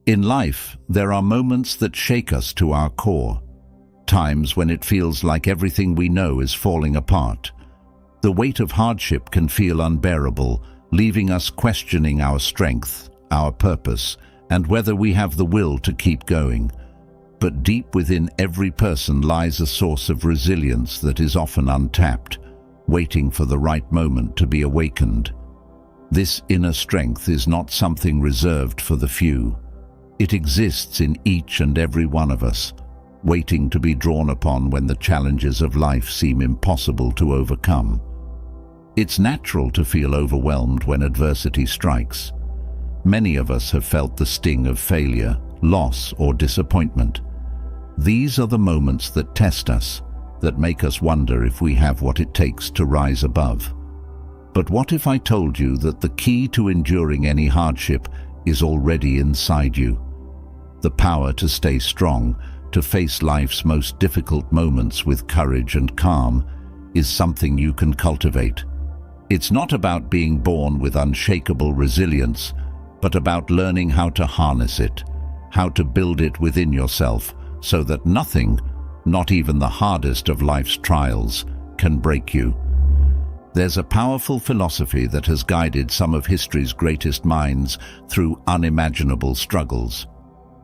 In life, there are moments that shake us to our core, times when it feels like everything we know is falling apart. The weight of hardship can feel unbearable, leaving us questioning our strength, our purpose, and whether we have the will to keep going. But deep within every person lies a source of resilience that is often untapped, waiting for the right moment to be awakened. This inner strength is not something reserved for the few. It exists in each and every one of us, waiting to be drawn upon when the challenges of life seem impossible to overcome. It's natural to feel overwhelmed when adversity strikes. Many of us have felt the sting of failure, loss, or disappointment. These are the moments that test us, that make us wonder if we have what it takes to rise above. But what if I told you that the key to enduring any hardship is already inside you? The power to stay strong, to face life's most difficult moments with courage and calm, is something you can cultivate. It's not about being born with unshakable resilience, but about learning how to harness it, how to build it within yourself, so that nothing, not even the hardest of life's trials, can break you. There's a powerful philosophy that has guided some of history's greatest minds through unimaginable struggles.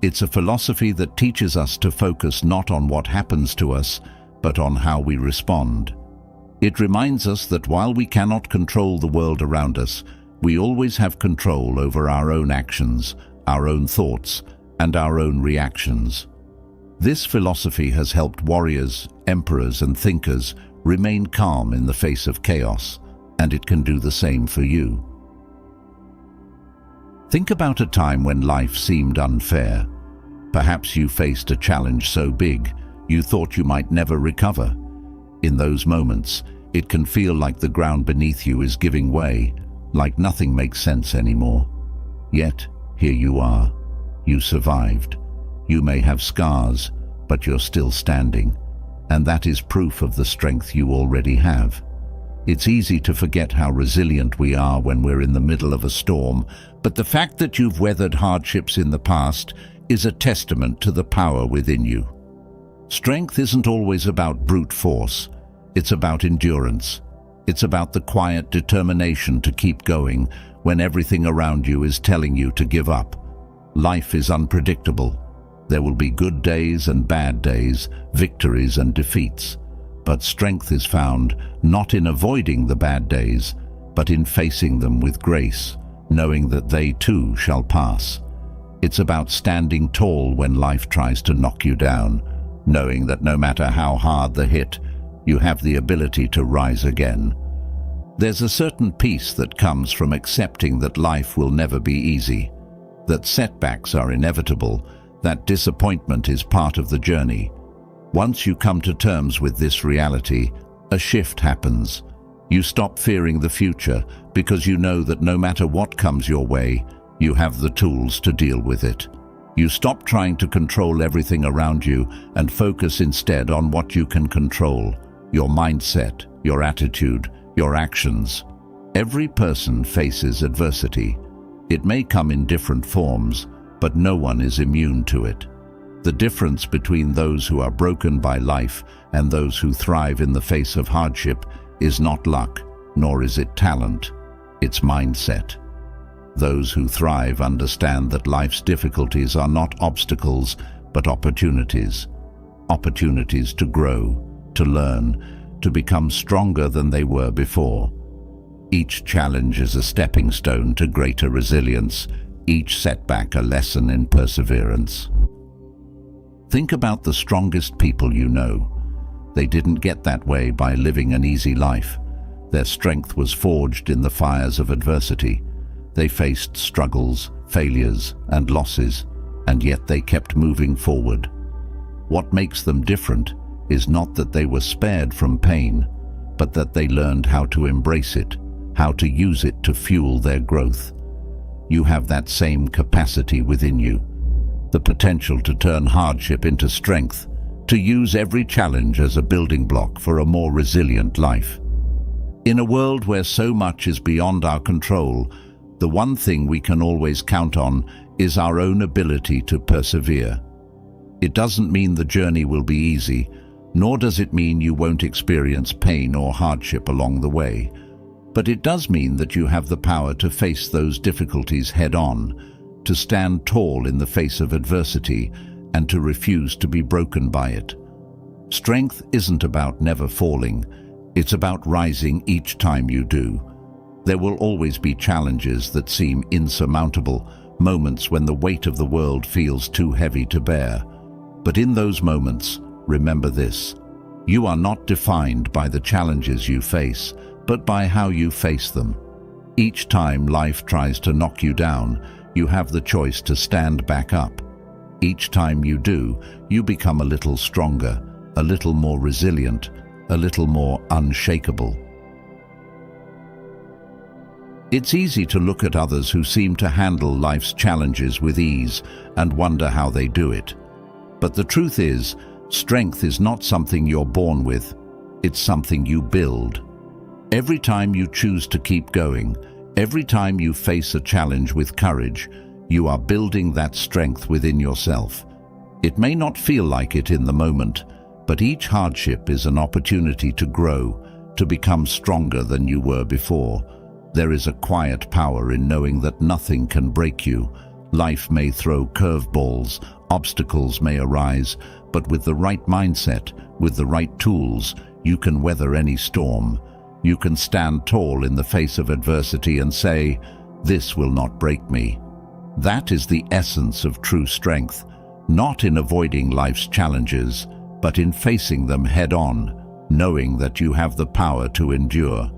It's a philosophy that teaches us to focus not on what happens to us, but on how we respond. It reminds us that while we cannot control the world around us, we always have control over our own actions, our own thoughts, and our own reactions. This philosophy has helped warriors, emperors, and thinkers remain calm in the face of chaos, and it can do the same for you. Think about a time when life seemed unfair. Perhaps you faced a challenge so big you thought you might never recover. In those moments, it can feel like the ground beneath you is giving way, like nothing makes sense anymore. Yet, here you are. You survived. You may have scars, but you're still standing. And that is proof of the strength you already have. It's easy to forget how resilient we are when we're in the middle of a storm, but the fact that you've weathered hardships in the past is a testament to the power within you. Strength isn't always about brute force. It's about endurance. It's about the quiet determination to keep going when everything around you is telling you to give up. Life is unpredictable. There will be good days and bad days, victories and defeats. But strength is found not in avoiding the bad days, but in facing them with grace, knowing that they too shall pass. It's about standing tall when life tries to knock you down, knowing that no matter how hard the hit, you have the ability to rise again. There's a certain peace that comes from accepting that life will never be easy, that setbacks are inevitable, that disappointment is part of the journey. Once you come to terms with this reality, a shift happens. You stop fearing the future because you know that no matter what comes your way, you have the tools to deal with it. You stop trying to control everything around you and focus instead on what you can control: your mindset, your attitude, your actions. Every person faces adversity. It may come in different forms, but no one is immune to it. The difference between those who are broken by life and those who thrive in the face of hardship is not luck, nor is it talent. It's mindset. Those who thrive understand that life's difficulties are not obstacles, but opportunities. Opportunities to grow, to learn, to become stronger than they were before. Each challenge is a stepping stone to greater resilience, each setback a lesson in perseverance. Think about the strongest people you know. They didn't get that way by living an easy life. Their strength was forged in the fires of adversity. They faced struggles, failures, and losses, and yet they kept moving forward. What makes them different is not that they were spared from pain, but that they learned how to embrace it, how to use it to fuel their growth. You have that same capacity within you, the potential to turn hardship into strength, to use every challenge as a building block for a more resilient life. In a world where so much is beyond our control, The one thing we can always count on is our own ability to persevere. It doesn't mean the journey will be easy, nor does it mean you won't experience pain or hardship along the way. But it does mean that you have the power to face those difficulties head-on, to stand tall in the face of adversity, and to refuse to be broken by it. Strength isn't about never falling, it's about rising each time you do. There will always be challenges that seem insurmountable, moments when the weight of the world feels too heavy to bear. But in those moments, remember this: you are not defined by the challenges you face, but by how you face them. Each time life tries to knock you down, you have the choice to stand back up. Each time you do, you become a little stronger, a little more resilient, a little more unshakable. It's easy to look at others who seem to handle life's challenges with ease and wonder how they do it. But the truth is, strength is not something you're born with, it's something you build. Every time you choose to keep going, every time you face a challenge with courage, you are building that strength within yourself. It may not feel like it in the moment, but each hardship is an opportunity to grow, to become stronger than you were before. There is a quiet power in knowing that nothing can break you. Life may throw curveballs, obstacles may arise, but with the right mindset, with the right tools, you can weather any storm. You can stand tall in the face of adversity and say, "This will not break me." That is the essence of true strength, not in avoiding life's challenges, but in facing them head-on, knowing that you have the power to endure.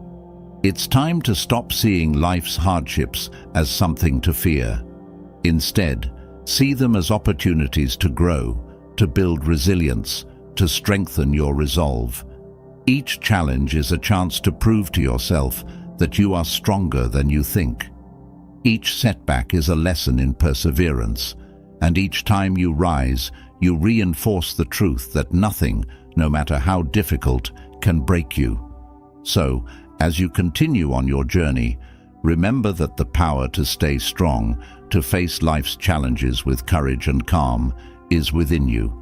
It's time to stop seeing life's hardships as something to fear. Instead, see them as opportunities to grow, to build resilience, to strengthen your resolve. Each challenge is a chance to prove to yourself that you are stronger than you think. Each setback is a lesson in perseverance, and each time you rise, you reinforce the truth that nothing, no matter how difficult, can break you. So, as you continue on your journey, remember that the power to stay strong, to face life's challenges with courage and calm, is within you.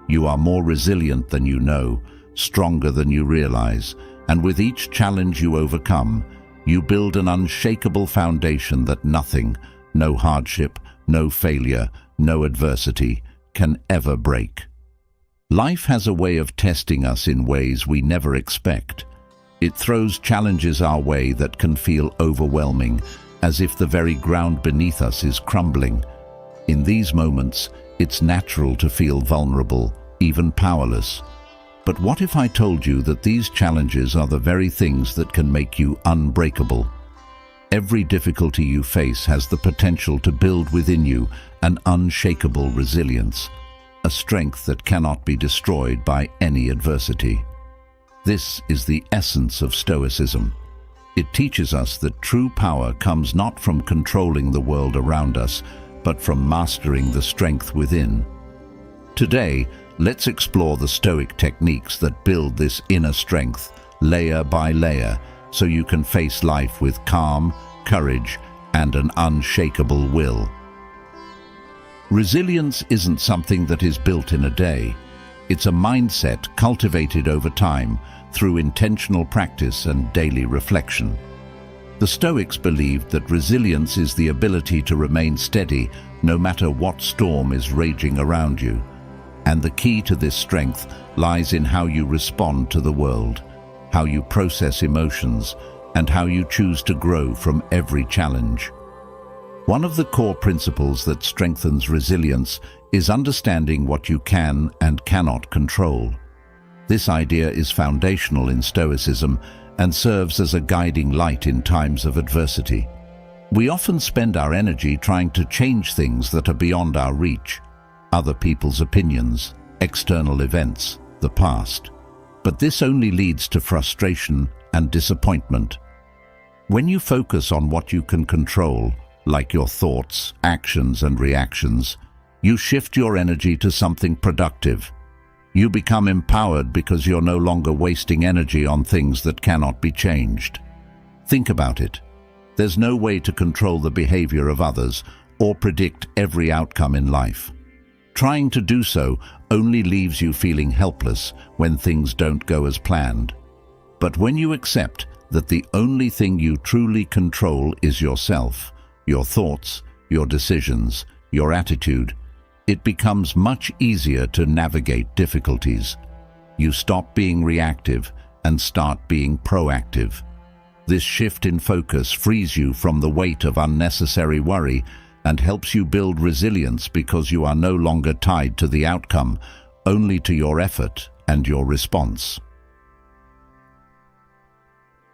You are more resilient than you know, stronger than you realize, and with each challenge you overcome, you build an unshakable foundation that nothing, no hardship, no failure, no adversity, can ever break. Life has a way of testing us in ways we never expect. It throws challenges our way that can feel overwhelming, as if the very ground beneath us is crumbling. In these moments, it's natural to feel vulnerable, even powerless. But what if I told you that these challenges are the very things that can make you unbreakable? Every difficulty you face has the potential to build within you an unshakable resilience, a strength that cannot be destroyed by any adversity. This is the essence of Stoicism. It teaches us that true power comes not from controlling the world around us, but from mastering the strength within. Today, let's explore the Stoic techniques that build this inner strength, layer by layer, so you can face life with calm, courage, and an unshakable will. Resilience isn't something that is built in a day. It's a mindset cultivated over time through intentional practice and daily reflection. The Stoics believed that resilience is the ability to remain steady no matter what storm is raging around you. And the key to this strength lies in how you respond to the world, how you process emotions, and how you choose to grow from every challenge. One of the core principles that strengthens resilience is understanding what you can and cannot control. This idea is foundational in Stoicism and serves as a guiding light in times of adversity. We often spend our energy trying to change things that are beyond our reach, other people's opinions, external events, the past. But this only leads to frustration and disappointment. When you focus on what you can control, like your thoughts, actions, and reactions, you shift your energy to something productive. You become empowered because you're no longer wasting energy on things that cannot be changed. Think about it. There's no way to control the behavior of others or predict every outcome in life. Trying to do so only leaves you feeling helpless when things don't go as planned. But when you accept that the only thing you truly control is yourself, your thoughts, your decisions, your attitude, it becomes much easier to navigate difficulties. You stop being reactive and start being proactive. This shift in focus frees you from the weight of unnecessary worry and helps you build resilience because you are no longer tied to the outcome, only to your effort and your response.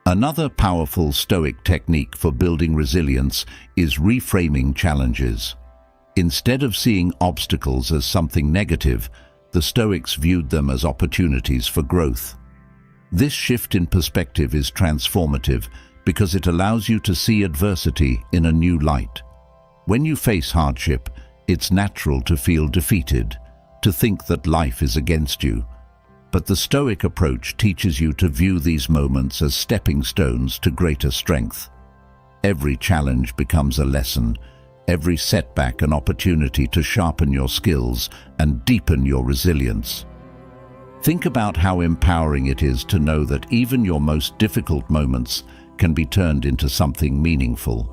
Another powerful Stoic technique for building resilience is reframing challenges. Instead of seeing obstacles as something negative, the Stoics viewed them as opportunities for growth. This shift in perspective is transformative because it allows you to see adversity in a new light. When you face hardship, it's natural to feel defeated, to think that life is against you. But the Stoic approach teaches you to view these moments as stepping stones to greater strength. Every challenge becomes a lesson, every setback an opportunity to sharpen your skills and deepen your resilience. Think about how empowering it is to know that even your most difficult moments can be turned into something meaningful.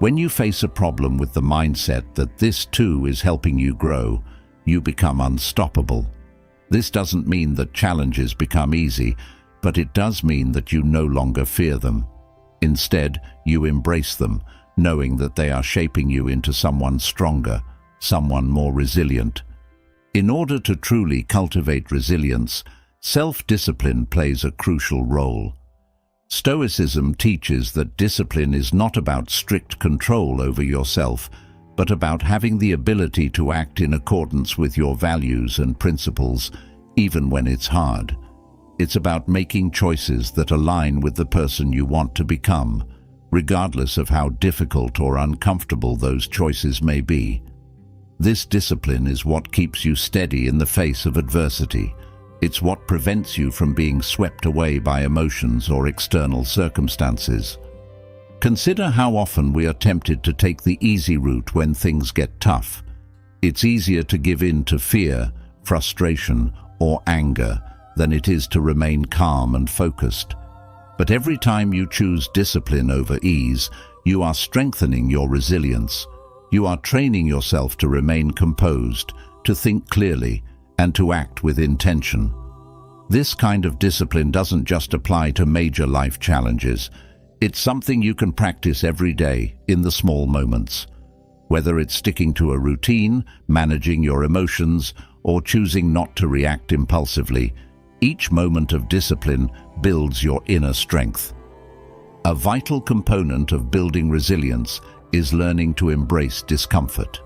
When you face a problem with the mindset that this too is helping you grow, you become unstoppable. This doesn't mean that challenges become easy, but it does mean that you no longer fear them. Instead, you embrace them, knowing that they are shaping you into someone stronger, someone more resilient. In order to truly cultivate resilience, self-discipline plays a crucial role. Stoicism teaches that discipline is not about strict control over yourself, but about having the ability to act in accordance with your values and principles, even when it's hard. It's about making choices that align with the person you want to become, regardless of how difficult or uncomfortable those choices may be. This discipline is what keeps you steady in the face of adversity. It's what prevents you from being swept away by emotions or external circumstances. Consider how often we are tempted to take the easy route when things get tough. It's easier to give in to fear, frustration, or anger than it is to remain calm and focused. But every time you choose discipline over ease, you are strengthening your resilience. You are training yourself to remain composed, to think clearly, and to act with intention. This kind of discipline doesn't just apply to major life challenges. It's something you can practice every day in the small moments. Whether it's sticking to a routine, managing your emotions, or choosing not to react impulsively, each moment of discipline builds your inner strength. A vital component of building resilience is learning to embrace discomfort.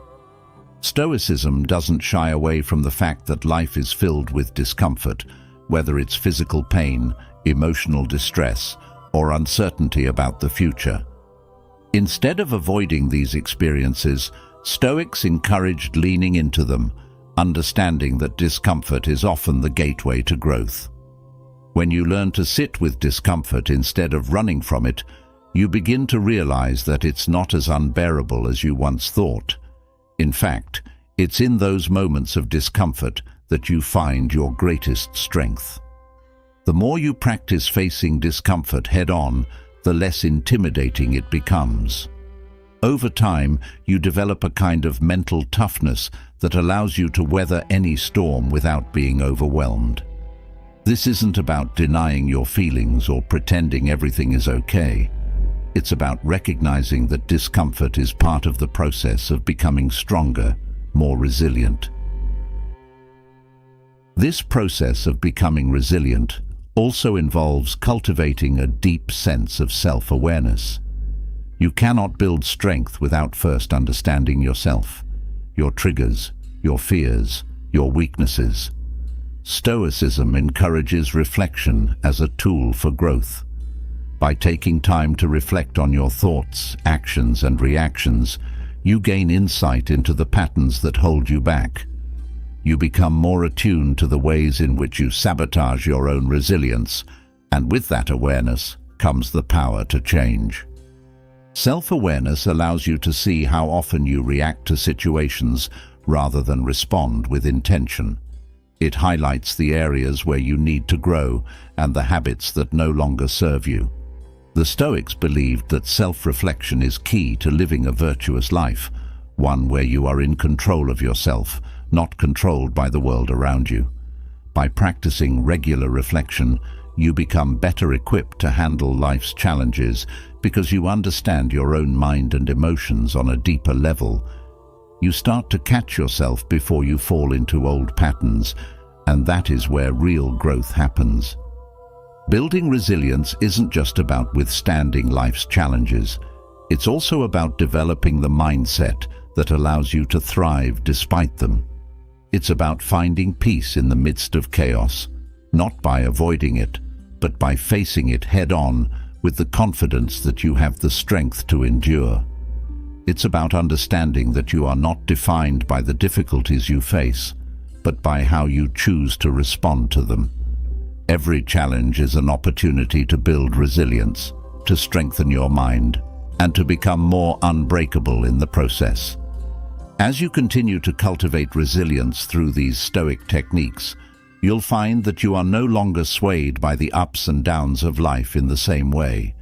Stoicism doesn't shy away from the fact that life is filled with discomfort, whether it's physical pain, emotional distress, or uncertainty about the future. Instead of avoiding these experiences, Stoics encouraged leaning into them, understanding that discomfort is often the gateway to growth. When you learn to sit with discomfort instead of running from it, you begin to realize that it's not as unbearable as you once thought. In fact, it's in those moments of discomfort that you find your greatest strength. The more you practice facing discomfort head-on, the less intimidating it becomes. Over time, you develop a kind of mental toughness that allows you to weather any storm without being overwhelmed. This isn't about denying your feelings or pretending everything is okay. It's about recognizing that discomfort is part of the process of becoming stronger, more resilient. This process of becoming resilient also involves cultivating a deep sense of self-awareness. You cannot build strength without first understanding yourself, your triggers, your fears, your weaknesses. Stoicism encourages reflection as a tool for growth. By taking time to reflect on your thoughts, actions, and reactions, you gain insight into the patterns that hold you back. You become more attuned to the ways in which you sabotage your own resilience, and with that awareness comes the power to change. Self-awareness allows you to see how often you react to situations rather than respond with intention. It highlights the areas where you need to grow and the habits that no longer serve you. The Stoics believed that self-reflection is key to living a virtuous life, one where you are in control of yourself, not controlled by the world around you. By practicing regular reflection, you become better equipped to handle life's challenges because you understand your own mind and emotions on a deeper level. You start to catch yourself before you fall into old patterns, and that is where real growth happens. Building resilience isn't just about withstanding life's challenges. It's also about developing the mindset that allows you to thrive despite them. It's about finding peace in the midst of chaos, not by avoiding it, but by facing it head-on with the confidence that you have the strength to endure. It's about understanding that you are not defined by the difficulties you face, but by how you choose to respond to them. Every challenge is an opportunity to build resilience, to strengthen your mind, and to become more unbreakable in the process. As you continue to cultivate resilience through these Stoic techniques, you'll find that you are no longer swayed by the ups and downs of life in the same way.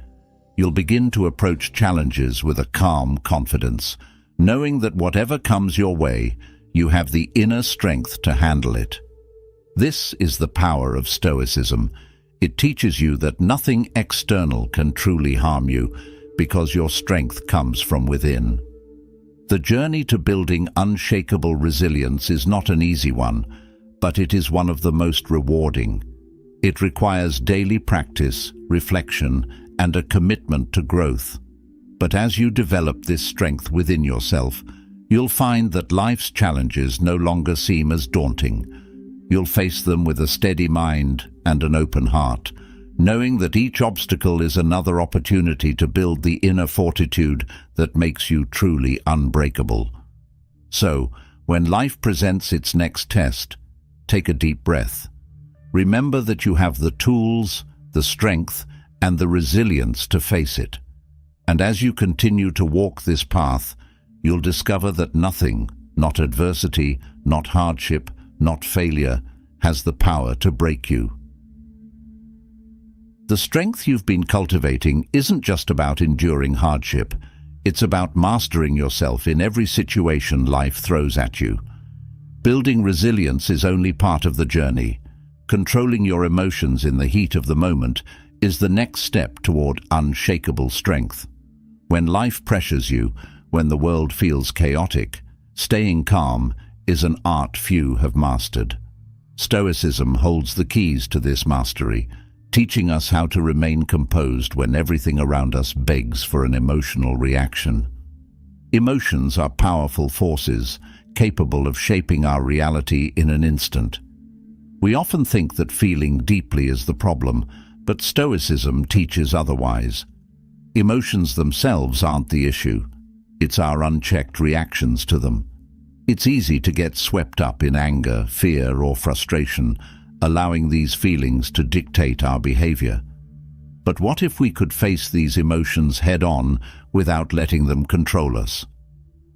You'll begin to approach challenges with a calm confidence, knowing that whatever comes your way, you have the inner strength to handle it. This is the power of Stoicism. It teaches you that nothing external can truly harm you because your strength comes from within. The journey to building unshakable resilience is not an easy one, but it is one of the most rewarding. It requires daily practice, reflection, and a commitment to growth. But as you develop this strength within yourself, you'll find that life's challenges no longer seem as daunting. You'll face them with a steady mind and an open heart, knowing that each obstacle is another opportunity to build the inner fortitude that makes you truly unbreakable. So, when life presents its next test, take a deep breath. Remember that you have the tools, the strength, and the resilience to face it. And as you continue to walk this path, you'll discover that nothing, not adversity, not hardship, not failure, has the power to break you. The strength you've been cultivating isn't just about enduring hardship. It's about mastering yourself in every situation life throws at you. Building resilience is only part of the journey. Controlling your emotions in the heat of the moment is the next step toward unshakable strength. When life pressures you, when the world feels chaotic, staying calm is an art few have mastered. Stoicism holds the keys to this mastery, teaching us how to remain composed when everything around us begs for an emotional reaction. Emotions are powerful forces, capable of shaping our reality in an instant. We often think that feeling deeply is the problem, but Stoicism teaches otherwise. Emotions themselves aren't the issue. It's our unchecked reactions to them. It's easy to get swept up in anger, fear, or frustration, allowing these feelings to dictate our behavior. But what if we could face these emotions head-on without letting them control us?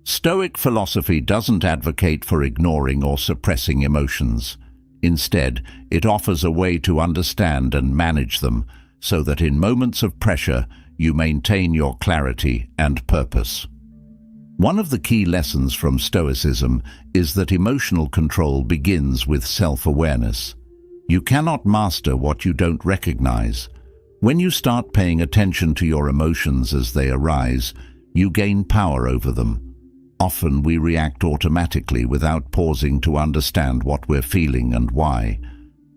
Stoic philosophy doesn't advocate for ignoring or suppressing emotions. Instead, it offers a way to understand and manage them so that in moments of pressure, you maintain your clarity and purpose. One of the key lessons from Stoicism is that emotional control begins with self-awareness. You cannot master what you don't recognize. When you start paying attention to your emotions as they arise, you gain power over them. Often we react automatically without pausing to understand what we're feeling and why.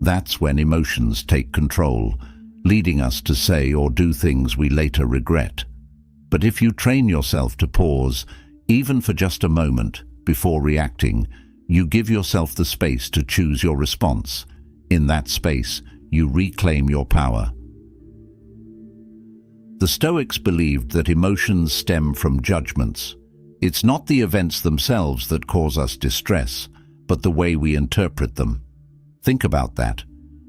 That's when emotions take control, leading us to say or do things we later regret. But if you train yourself to pause, even for just a moment, before reacting, you give yourself the space to choose your response. In that space, you reclaim your power. The Stoics believed that emotions stem from judgments. It's not the events themselves that cause us distress, but the way we interpret them. Think about that.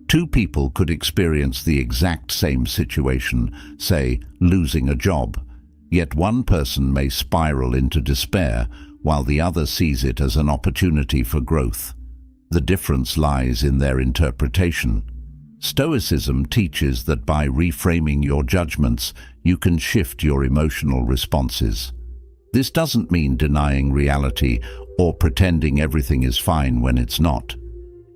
Two people could experience the exact same situation, say, losing a job. Yet one person may spiral into despair, while the other sees it as an opportunity for growth. The difference lies in their interpretation. Stoicism teaches that by reframing your judgments, you can shift your emotional responses. This doesn't mean denying reality or pretending everything is fine when it's not.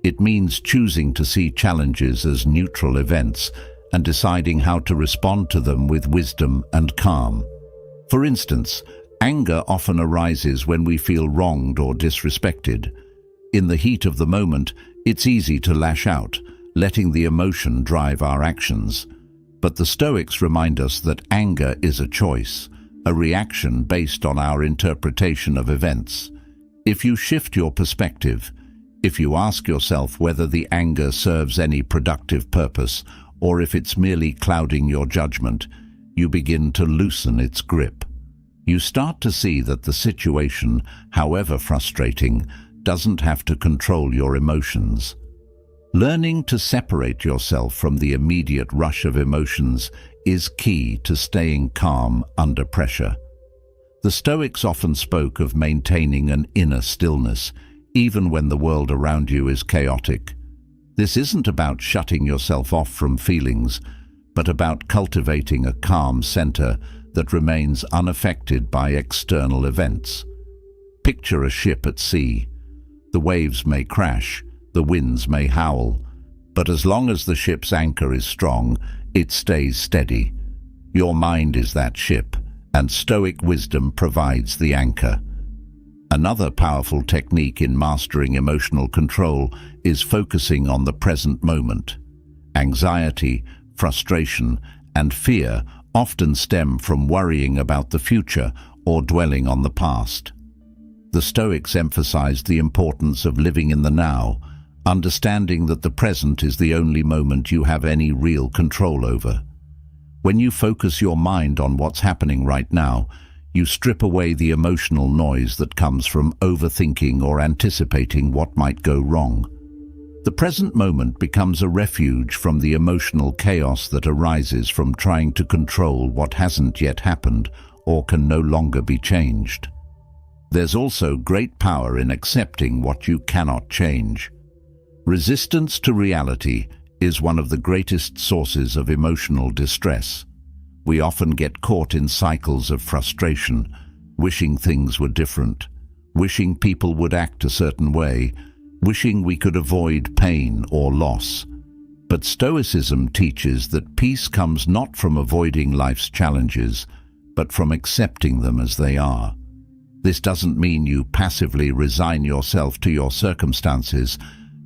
It means choosing to see challenges as neutral events and deciding how to respond to them with wisdom and calm. For instance, anger often arises when we feel wronged or disrespected. In the heat of the moment, it's easy to lash out, letting the emotion drive our actions. But the Stoics remind us that anger is a choice, a reaction based on our interpretation of events. If you shift your perspective, if you ask yourself whether the anger serves any productive purpose or if it's merely clouding your judgment, you begin to loosen its grip. You start to see that the situation, however frustrating, doesn't have to control your emotions. Learning to separate yourself from the immediate rush of emotions is key to staying calm under pressure. The Stoics often spoke of maintaining an inner stillness, even when the world around you is chaotic. This isn't about shutting yourself off from feelings, but about cultivating a calm center that remains unaffected by external events. Picture a ship at sea. The waves may crash, the winds may howl, but as long as the ship's anchor is strong, it stays steady. Your mind is that ship, and Stoic wisdom provides the anchor. Another powerful technique in mastering emotional control is focusing on the present moment. Anxiety, frustration, and fear often stem from worrying about the future or dwelling on the past. The Stoics emphasized the importance of living in the now, understanding that the present is the only moment you have any real control over. When you focus your mind on what's happening right now, you strip away the emotional noise that comes from overthinking or anticipating what might go wrong. The present moment becomes a refuge from the emotional chaos that arises from trying to control what hasn't yet happened or can no longer be changed. There's also great power in accepting what you cannot change. Resistance to reality is one of the greatest sources of emotional distress. We often get caught in cycles of frustration, wishing things were different, wishing people would act a certain way, wishing we could avoid pain or loss. But Stoicism teaches that peace comes not from avoiding life's challenges, but from accepting them as they are. This doesn't mean you passively resign yourself to your circumstances,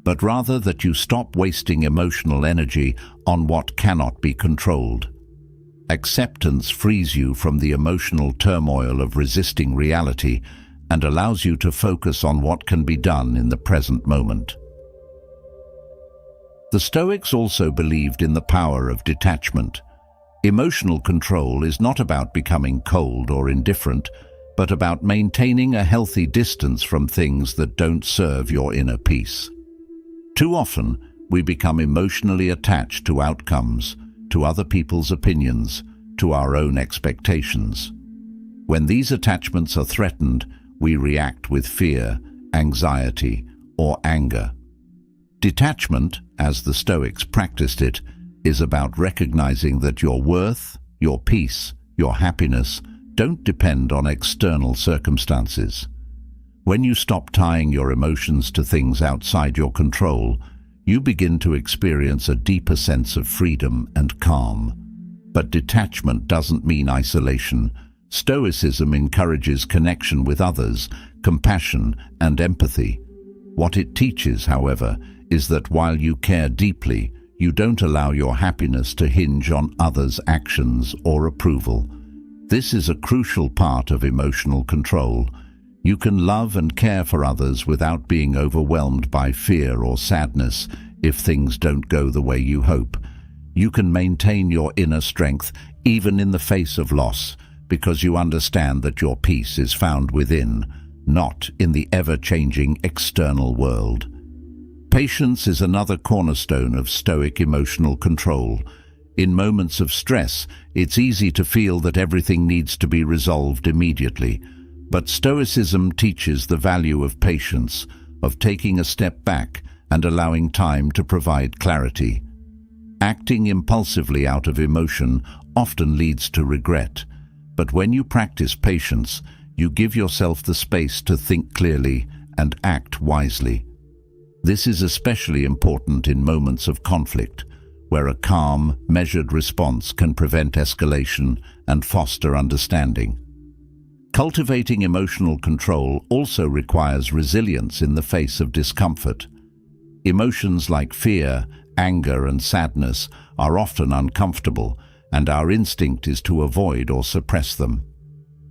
but rather that you stop wasting emotional energy on what cannot be controlled. Acceptance frees you from the emotional turmoil of resisting reality and allows you to focus on what can be done in the present moment. The Stoics also believed in the power of detachment. Emotional control is not about becoming cold or indifferent, but about maintaining a healthy distance from things that don't serve your inner peace. Too often, we become emotionally attached to outcomes, to other people's opinions, to our own expectations. When these attachments are threatened, we react with fear, anxiety, or anger. Detachment, as the Stoics practiced it, is about recognizing that your worth, your peace, your happiness don't depend on external circumstances. When you stop tying your emotions to things outside your control, you begin to experience a deeper sense of freedom and calm. But detachment doesn't mean isolation. Stoicism encourages connection with others, compassion, and empathy. What it teaches, however, is that while you care deeply, you don't allow your happiness to hinge on others' actions or approval. This is a crucial part of emotional control. You can love and care for others without being overwhelmed by fear or sadness if things don't go the way you hope. You can maintain your inner strength even in the face of loss, because you understand that your peace is found within, not in the ever-changing external world. Patience is another cornerstone of Stoic emotional control. In moments of stress, it's easy to feel that everything needs to be resolved immediately. But Stoicism teaches the value of patience, of taking a step back and allowing time to provide clarity. Acting impulsively out of emotion often leads to regret, but when you practice patience, you give yourself the space to think clearly and act wisely. This is especially important in moments of conflict, where a calm, measured response can prevent escalation and foster understanding. Cultivating emotional control also requires resilience in the face of discomfort. Emotions like fear, anger, and sadness are often uncomfortable, and our instinct is to avoid or suppress them.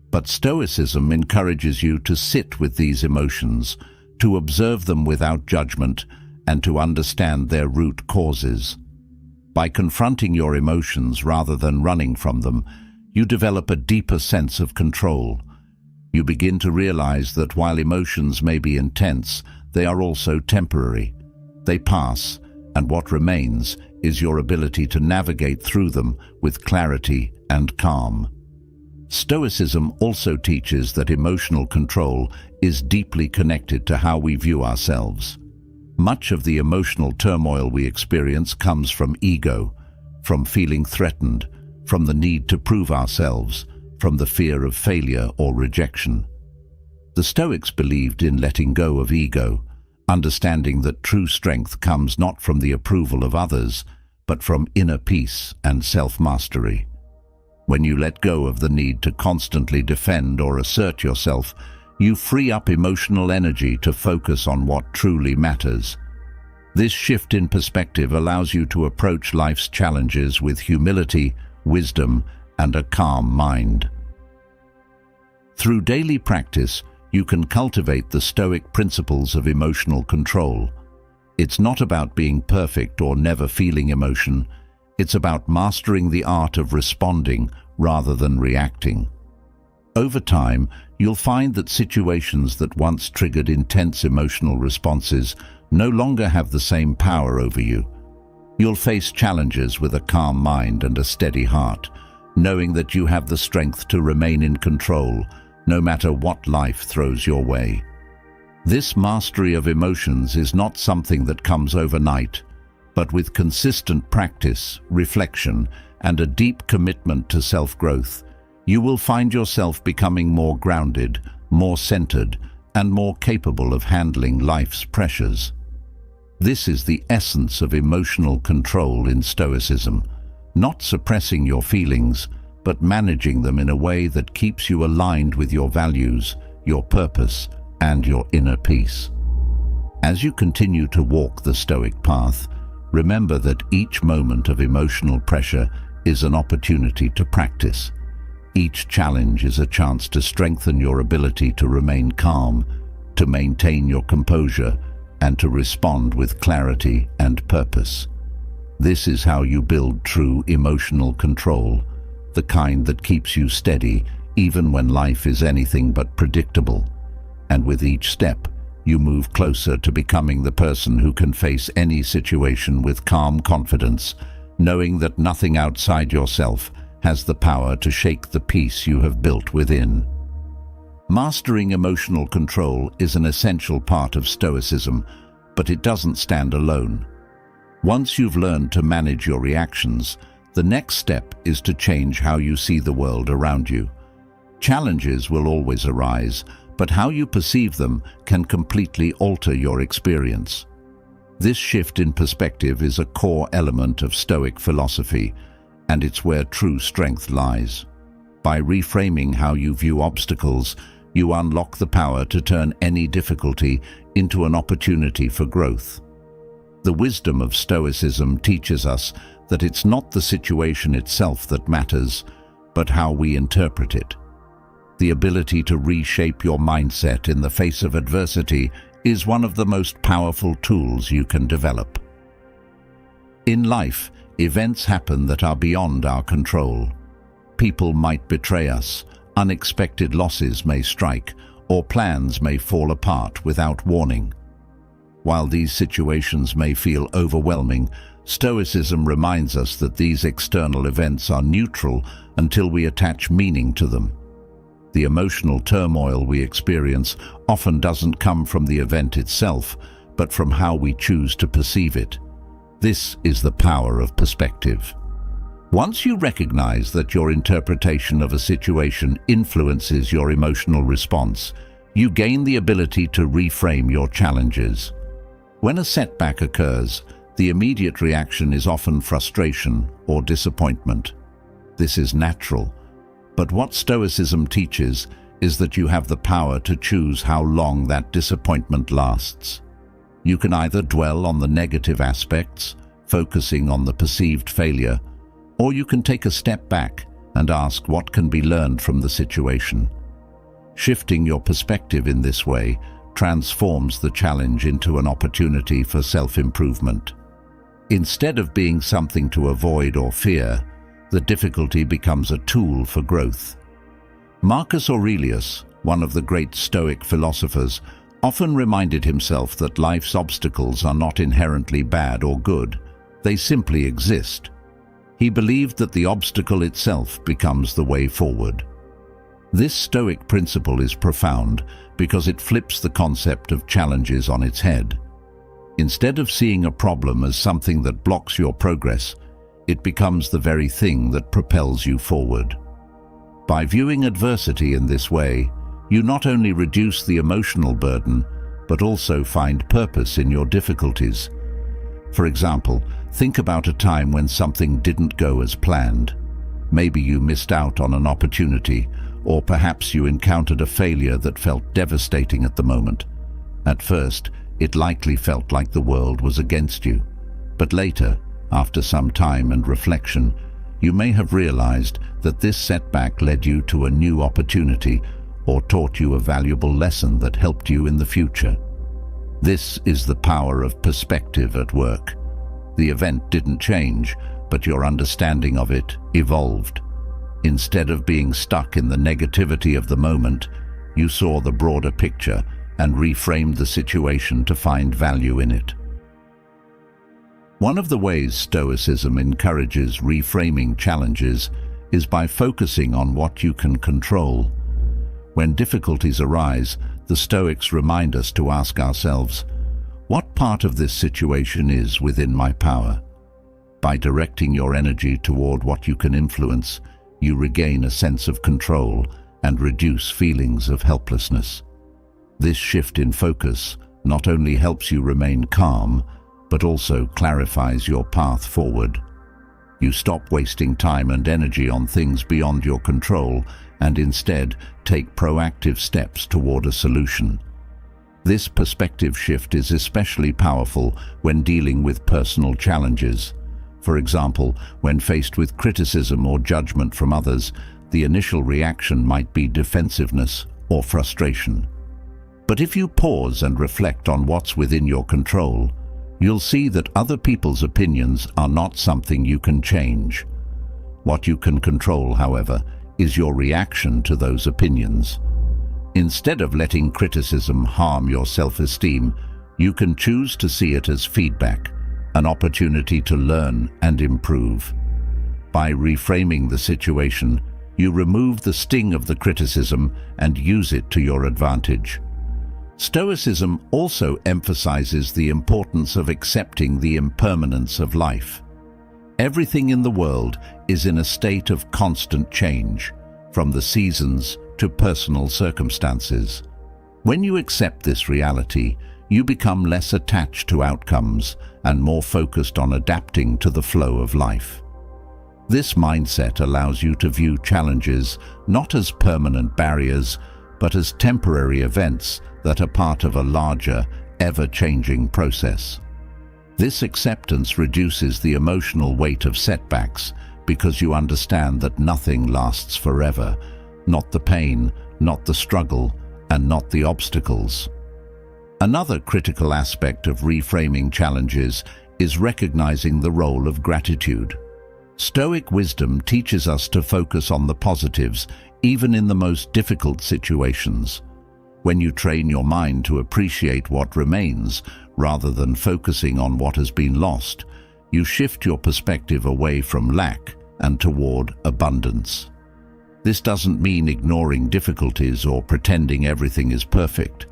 But Stoicism encourages you to sit with these emotions, to observe them without judgment, and to understand their root causes. By confronting your emotions rather than running from them, you develop a deeper sense of control. You begin to realize that while emotions may be intense, they are also temporary. They pass, and what remains is your ability to navigate through them with clarity and calm. Stoicism also teaches that emotional control is deeply connected to how we view ourselves. Much of the emotional turmoil we experience comes from ego, from feeling threatened, from the need to prove ourselves, from the fear of failure or rejection. The Stoics believed in letting go of ego, understanding that true strength comes not from the approval of others, but from inner peace and self-mastery. When you let go of the need to constantly defend or assert yourself, you free up emotional energy to focus on what truly matters. This shift in perspective allows you to approach life's challenges with humility, wisdom, and a calm mind. Through daily practice, you can cultivate the Stoic principles of emotional control. It's not about being perfect or never feeling emotion. It's about mastering the art of responding rather than reacting. Over time, you'll find that situations that once triggered intense emotional responses no longer have the same power over you. You'll face challenges with a calm mind and a steady heart, knowing that you have the strength to remain in control, no matter what life throws your way. This mastery of emotions is not something that comes overnight, but with consistent practice, reflection, and a deep commitment to self-growth, you will find yourself becoming more grounded, more centered, and more capable of handling life's pressures. This is the essence of emotional control in Stoicism, not suppressing your feelings, but managing them in a way that keeps you aligned with your values, your purpose, and your inner peace. As you continue to walk the Stoic path, remember that each moment of emotional pressure is an opportunity to practice. Each challenge is a chance to strengthen your ability to remain calm, to maintain your composure, and to respond with clarity and purpose. This is how you build true emotional control, the kind that keeps you steady even when life is anything but predictable. And with each step, you move closer to becoming the person who can face any situation with calm confidence, knowing that nothing outside yourself has the power to shake the peace you have built within. Mastering emotional control is an essential part of Stoicism, but it doesn't stand alone. Once you've learned to manage your reactions, the next step is to change how you see the world around you. Challenges will always arise, but how you perceive them can completely alter your experience. This shift in perspective is a core element of Stoic philosophy, and it's where true strength lies. By reframing how you view obstacles, you unlock the power to turn any difficulty into an opportunity for growth. The wisdom of Stoicism teaches us that it's not the situation itself that matters, but how we interpret it. The ability to reshape your mindset in the face of adversity is one of the most powerful tools you can develop. In life, events happen that are beyond our control. People might betray us, unexpected losses may strike, or plans may fall apart without warning. While these situations may feel overwhelming, Stoicism reminds us that these external events are neutral until we attach meaning to them. The emotional turmoil we experience often doesn't come from the event itself, but from how we choose to perceive it. This is the power of perspective. Once you recognize that your interpretation of a situation influences your emotional response, you gain the ability to reframe your challenges. When a setback occurs, the immediate reaction is often frustration or disappointment. This is natural, but what Stoicism teaches is that you have the power to choose how long that disappointment lasts. You can either dwell on the negative aspects, focusing on the perceived failure, or you can take a step back and ask what can be learned from the situation. Shifting your perspective in this way transforms the challenge into an opportunity for self-improvement. Instead of being something to avoid or fear, the difficulty becomes a tool for growth. Marcus Aurelius, one of the great Stoic philosophers, often reminded himself that life's obstacles are not inherently bad or good. They simply exist. He believed that the obstacle itself becomes the way forward. This Stoic principle is profound because it flips the concept of challenges on its head. Instead of seeing a problem as something that blocks your progress, it becomes the very thing that propels you forward. By viewing adversity in this way, you not only reduce the emotional burden, but also find purpose in your difficulties. For example, think about a time when something didn't go as planned. Maybe you missed out on an opportunity, or perhaps you encountered a failure that felt devastating at the moment. At first, it likely felt like the world was against you. But later, after some time and reflection, you may have realized that this setback led you to a new opportunity or taught you a valuable lesson that helped you in the future. This is the power of perspective at work. The event didn't change, but your understanding of it evolved. Instead of being stuck in the negativity of the moment, you saw the broader picture and reframed the situation to find value in it. One of the ways Stoicism encourages reframing challenges is by focusing on what you can control. When difficulties arise, the Stoics remind us to ask ourselves, what part of this situation is within my power? By directing your energy toward what you can influence, you regain a sense of control and reduce feelings of helplessness. This shift in focus not only helps you remain calm, but also clarifies your path forward. You stop wasting time and energy on things beyond your control and instead take proactive steps toward a solution. This perspective shift is especially powerful when dealing with personal challenges. For example, when faced with criticism or judgment from others, the initial reaction might be defensiveness or frustration. But if you pause and reflect on what's within your control, you'll see that other people's opinions are not something you can change. What you can control, however, is your reaction to those opinions. Instead of letting criticism harm your self-esteem, you can choose to see it as feedback, an opportunity to learn and improve. By reframing the situation, you remove the sting of the criticism and use it to your advantage. Stoicism also emphasizes the importance of accepting the impermanence of life. Everything in the world is in a state of constant change, from the seasons to personal circumstances. When you accept this reality, you become less attached to outcomes and more focused on adapting to the flow of life. This mindset allows you to view challenges not as permanent barriers, but as temporary events that are part of a larger, ever-changing process. This acceptance reduces the emotional weight of setbacks because you understand that nothing lasts forever, not the pain, not the struggle, and not the obstacles. Another critical aspect of reframing challenges is recognizing the role of gratitude. Stoic wisdom teaches us to focus on the positives, even in the most difficult situations. When you train your mind to appreciate what remains, rather than focusing on what has been lost, You shift your perspective away from lack and toward abundance. This doesn't mean ignoring difficulties or pretending everything is perfect.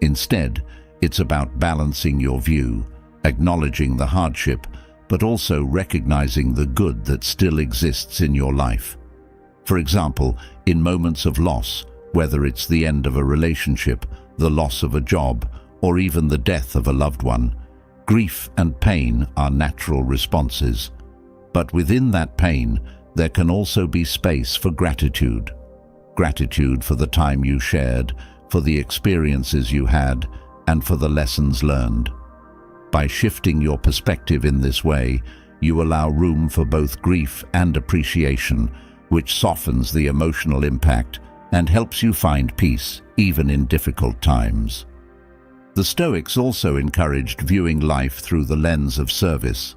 Instead, it's about balancing your view, acknowledging the hardship, but also recognizing the good that still exists in your life. For example, in moments of loss, whether it's the end of a relationship, the loss of a job, or even the death of a loved one, grief and pain are natural responses. But within that pain, there can also be space for gratitude. Gratitude for the time you shared, for the experiences you had, and for the lessons learned. By shifting your perspective in this way, you allow room for both grief and appreciation, which softens the emotional impact and helps you find peace even in difficult times. The Stoics also encouraged viewing life through the lens of service.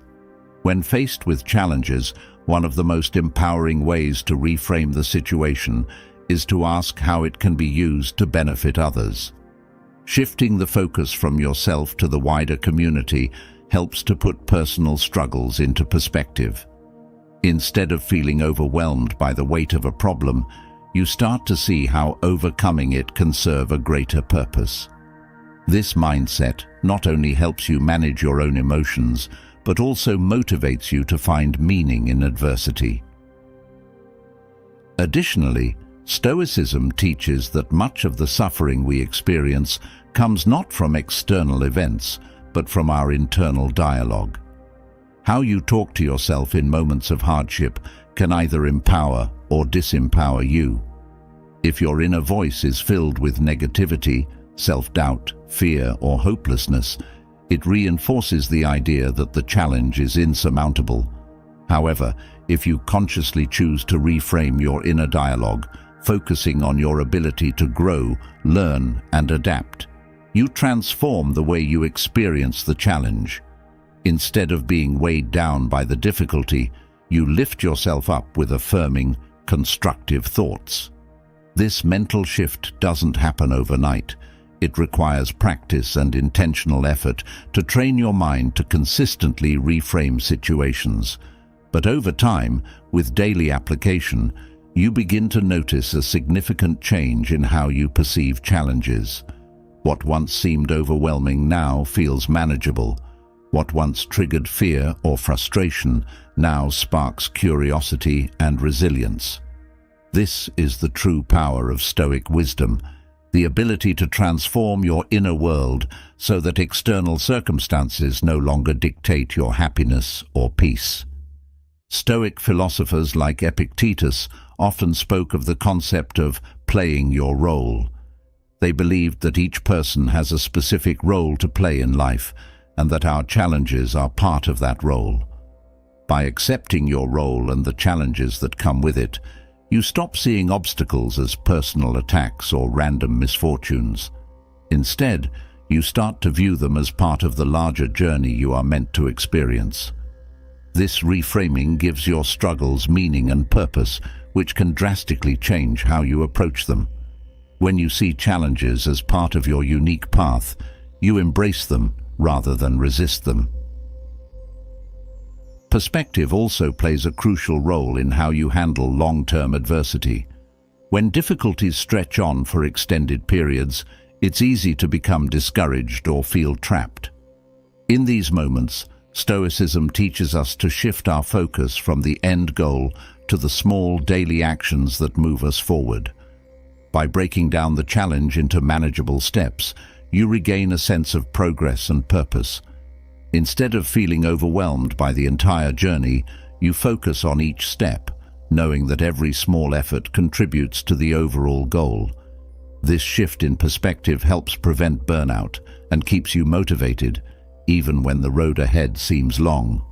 When faced with challenges, one of the most empowering ways to reframe the situation is to ask how it can be used to benefit others. Shifting the focus from yourself to the wider community helps to put personal struggles into perspective. Instead of feeling overwhelmed by the weight of a problem, you start to see how overcoming it can serve a greater purpose. This mindset not only helps you manage your own emotions, but also motivates you to find meaning in adversity. Additionally, Stoicism teaches that much of the suffering we experience comes not from external events, but from our internal dialogue. How you talk to yourself in moments of hardship can either empower or disempower you. If your inner voice is filled with negativity, self-doubt, fear, or hopelessness, it reinforces the idea that the challenge is insurmountable. However, if you consciously choose to reframe your inner dialogue, focusing on your ability to grow, learn, and adapt, you transform the way you experience the challenge. Instead of being weighed down by the difficulty, you lift yourself up with affirming, constructive thoughts. This mental shift doesn't happen overnight. It requires practice and intentional effort to train your mind to consistently reframe situations. But over time, with daily application, you begin to notice a significant change in how you perceive challenges. What once seemed overwhelming now feels manageable. What once triggered fear or frustration now sparks curiosity and resilience. This is the true power of Stoic wisdom, the ability to transform your inner world so that external circumstances no longer dictate your happiness or peace. Stoic philosophers like Epictetus often spoke of the concept of playing your role. They believed that each person has a specific role to play in life, and that our challenges are part of that role. By accepting your role and the challenges that come with it, you stop seeing obstacles as personal attacks or random misfortunes. Instead, you start to view them as part of the larger journey you are meant to experience. This reframing gives your struggles meaning and purpose, which can drastically change how you approach them. When you see challenges as part of your unique path, you embrace them rather than resist them. Perspective also plays a crucial role in how you handle long-term adversity. When difficulties stretch on for extended periods, it's easy to become discouraged or feel trapped. In these moments, Stoicism teaches us to shift our focus from the end goal to the small daily actions that move us forward. By breaking down the challenge into manageable steps, you regain a sense of progress and purpose. Instead of feeling overwhelmed by the entire journey, you focus on each step, knowing that every small effort contributes to the overall goal. This shift in perspective helps prevent burnout and keeps you motivated, even when the road ahead seems long.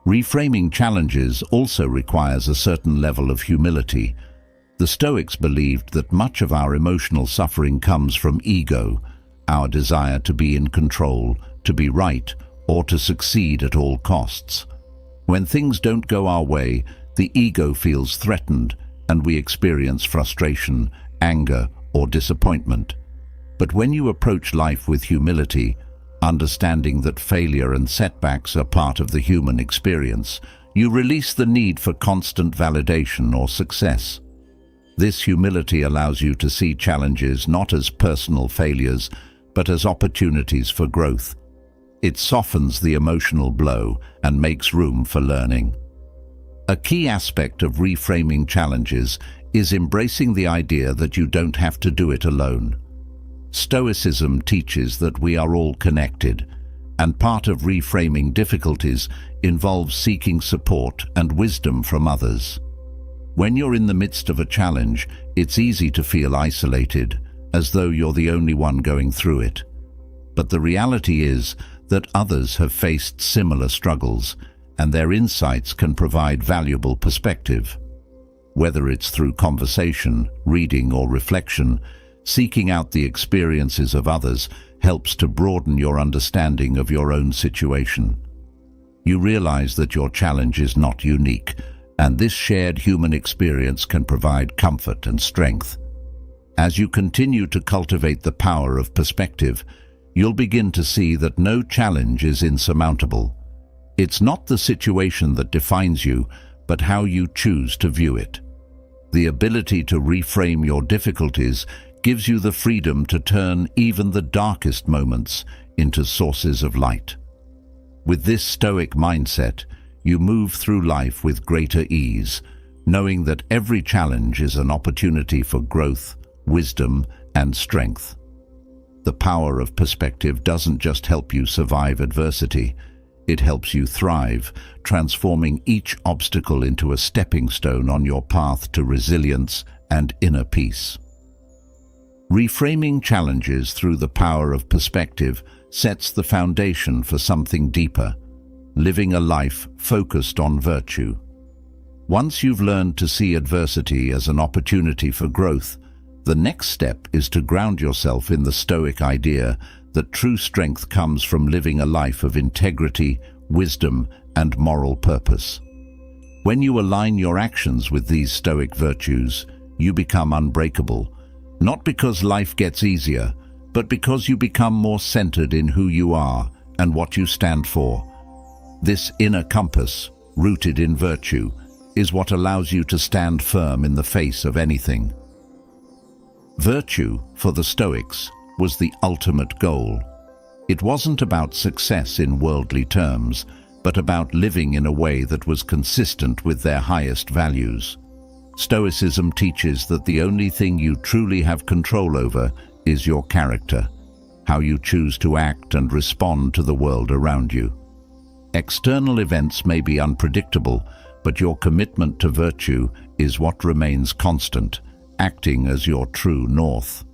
Reframing challenges also requires a certain level of humility. The Stoics believed that much of our emotional suffering comes from ego, our desire to be in control, to be right, or to succeed at all costs. When things don't go our way, the ego feels threatened, and we experience frustration, anger, or disappointment. But when you approach life with humility, Understanding that failure and setbacks are part of the human experience, you release the need for constant validation or success. This humility allows you to see challenges not as personal failures, but as opportunities for growth. It softens the emotional blow and makes room for learning. A key aspect of reframing challenges is embracing the idea that you don't have to do it alone. Stoicism teaches that we are all connected, and part of reframing difficulties involves seeking support and wisdom from others. When you're in the midst of a challenge, it's easy to feel isolated, as though you're the only one going through it. But the reality is that others have faced similar struggles, and their insights can provide valuable perspective. Whether it's through conversation, reading, or reflection, seeking out the experiences of others helps to broaden your understanding of your own situation. You realize that your challenge is not unique, and this shared human experience can provide comfort and strength. As you continue to cultivate the power of perspective, you'll begin to see that no challenge is insurmountable. It's not the situation that defines you, but how you choose to view it. The ability to reframe your difficulties gives you the freedom to turn even the darkest moments into sources of light. With this Stoic mindset, you move through life with greater ease, knowing that every challenge is an opportunity for growth, wisdom, and strength. The power of perspective doesn't just help you survive adversity, it helps you thrive, transforming each obstacle into a stepping stone on your path to resilience and inner peace. Reframing challenges through the power of perspective sets the foundation for something deeper, living a life focused on virtue. Once you've learned to see adversity as an opportunity for growth, the next step is to ground yourself in the Stoic idea that true strength comes from living a life of integrity, wisdom, and moral purpose. When you align your actions with these Stoic virtues, you become unbreakable, not because life gets easier, but because you become more centered in who you are and what you stand for. This inner compass, rooted in virtue, is what allows you to stand firm in the face of anything. Virtue, for the Stoics, was the ultimate goal. It wasn't about success in worldly terms, but about living in a way that was consistent with their highest values. Stoicism teaches that the only thing you truly have control over is your character, how you choose to act and respond to the world around you. External events may be unpredictable, but your commitment to virtue is what remains constant, acting as your true north.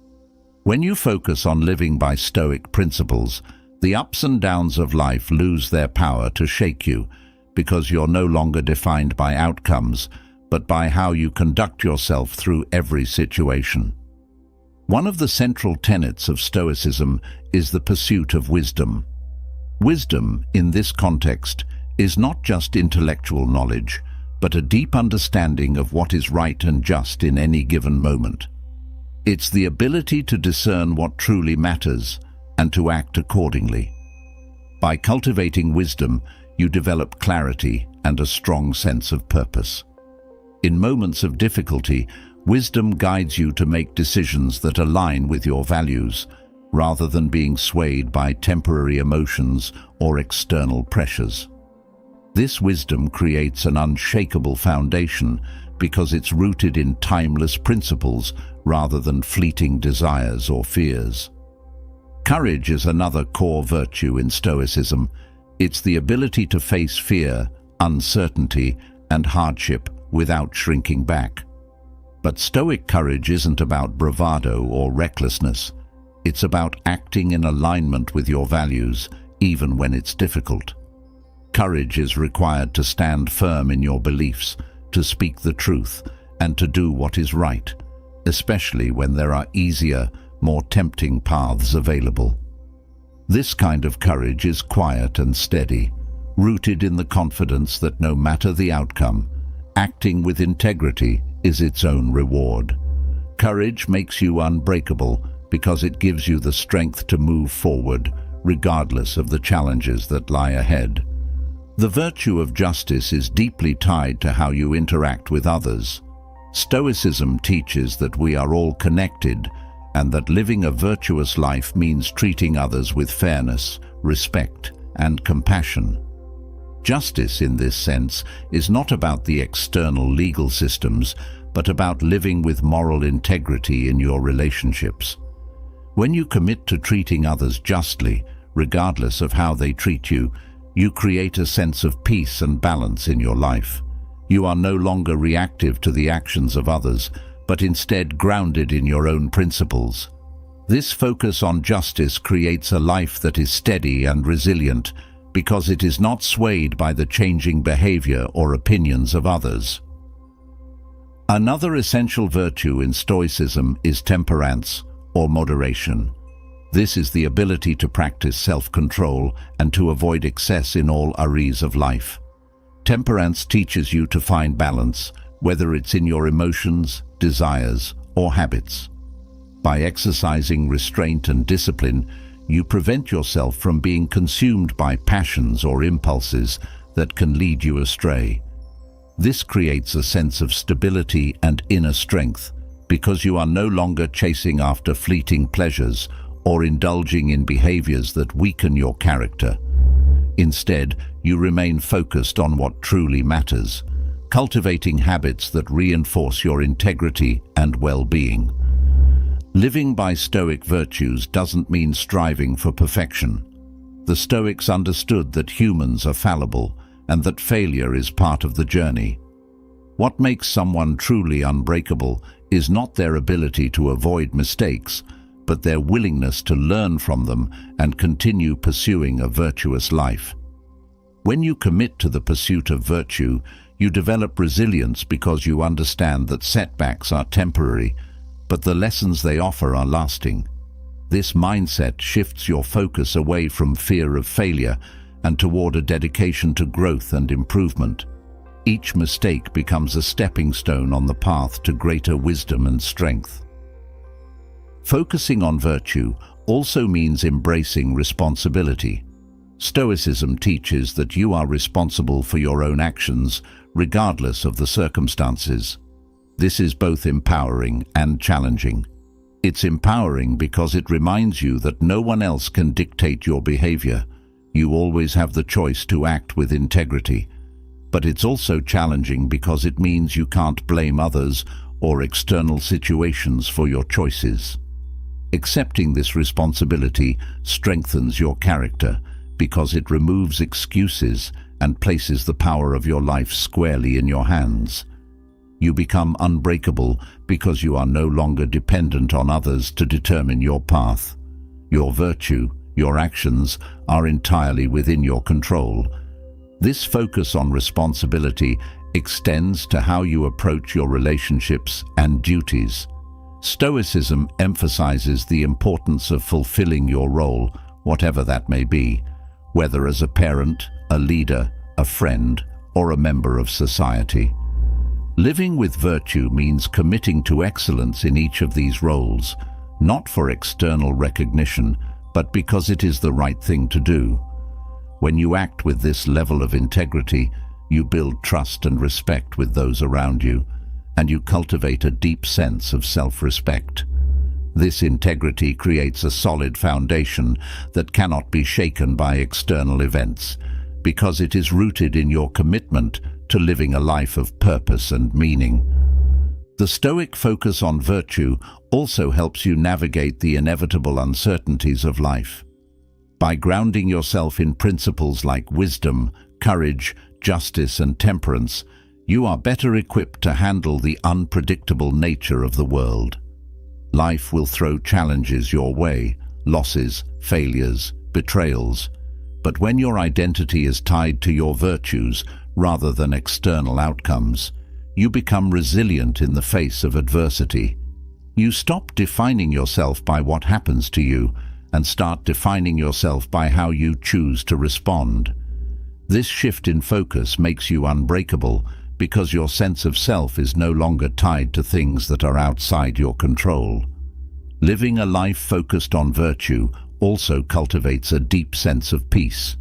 When you focus on living by Stoic principles, the ups and downs of life lose their power to shake you, because you're no longer defined by outcomes, but by how you conduct yourself through every situation. One of the central tenets of Stoicism is the pursuit of wisdom. Wisdom, in this context, is not just intellectual knowledge, but a deep understanding of what is right and just in any given moment. It's the ability to discern what truly matters and to act accordingly. By cultivating wisdom, you develop clarity and a strong sense of purpose. In moments of difficulty, wisdom guides you to make decisions that align with your values, rather than being swayed by temporary emotions or external pressures. This wisdom creates an unshakable foundation because it's rooted in timeless principles rather than fleeting desires or fears. Courage is another core virtue in Stoicism. It's the ability to face fear, uncertainty, and hardship without shrinking back. But Stoic courage isn't about bravado or recklessness. It's about acting in alignment with your values, even when it's difficult. Courage is required to stand firm in your beliefs, to speak the truth, and to do what is right, especially when there are easier, more tempting paths available. This kind of courage is quiet and steady, rooted in the confidence that no matter the outcome, acting with integrity is its own reward. Courage makes you unbreakable because it gives you the strength to move forward, regardless of the challenges that lie ahead. The virtue of justice is deeply tied to how you interact with others. Stoicism teaches that we are all connected and that living a virtuous life means treating others with fairness, respect, and compassion. Justice, in this sense, is not about the external legal systems, but about living with moral integrity in your relationships. When you commit to treating others justly, regardless of how they treat you, you create a sense of peace and balance in your life. You are no longer reactive to the actions of others, but instead grounded in your own principles. This focus on justice creates a life that is steady and resilient because it is not swayed by the changing behavior or opinions of others. Another essential virtue in Stoicism is temperance, or moderation. This is the ability to practice self-control and to avoid excess in all areas of life. Temperance teaches you to find balance, whether it's in your emotions, desires, or habits. By exercising restraint and discipline, you prevent yourself from being consumed by passions or impulses that can lead you astray. This creates a sense of stability and inner strength because you are no longer chasing after fleeting pleasures or indulging in behaviors that weaken your character. Instead, you remain focused on what truly matters, cultivating habits that reinforce your integrity and well-being. Living by Stoic virtues doesn't mean striving for perfection. The Stoics understood that humans are fallible and that failure is part of the journey. What makes someone truly unbreakable is not their ability to avoid mistakes, but their willingness to learn from them and continue pursuing a virtuous life. When you commit to the pursuit of virtue, you develop resilience because you understand that setbacks are temporary, but the lessons they offer are lasting. This mindset shifts your focus away from fear of failure and toward a dedication to growth and improvement. Each mistake becomes a stepping stone on the path to greater wisdom and strength. Focusing on virtue also means embracing responsibility. Stoicism teaches that you are responsible for your own actions, regardless of the circumstances. This is both empowering and challenging. It's empowering because it reminds you that no one else can dictate your behavior. You always have the choice to act with integrity. But it's also challenging because it means you can't blame others or external situations for your choices. Accepting this responsibility strengthens your character because it removes excuses and places the power of your life squarely in your hands. You become unbreakable because you are no longer dependent on others to determine your path. Your virtue, your actions, are entirely within your control. This focus on responsibility extends to how you approach your relationships and duties. Stoicism emphasizes the importance of fulfilling your role, whatever that may be, whether as a parent, a leader, a friend, or a member of society. Living with virtue means committing to excellence in each of these roles, not for external recognition, but because it is the right thing to do. When you act with this level of integrity, you build trust and respect with those around you, and you cultivate a deep sense of self-respect. This integrity creates a solid foundation that cannot be shaken by external events, because it is rooted in your commitment to living a life of purpose and meaning. The Stoic focus on virtue also helps you navigate the inevitable uncertainties of life. By grounding yourself in principles like wisdom, courage, justice, and temperance, you are better equipped to handle the unpredictable nature of the world. Life will throw challenges your way, losses, failures, betrayals. But when your identity is tied to your virtues rather than external outcomes, you become resilient in the face of adversity. You stop defining yourself by what happens to you and start defining yourself by how you choose to respond. This shift in focus makes you unbreakable because your sense of self is no longer tied to things that are outside your control. Living a life focused on virtue also cultivates a deep sense of peace.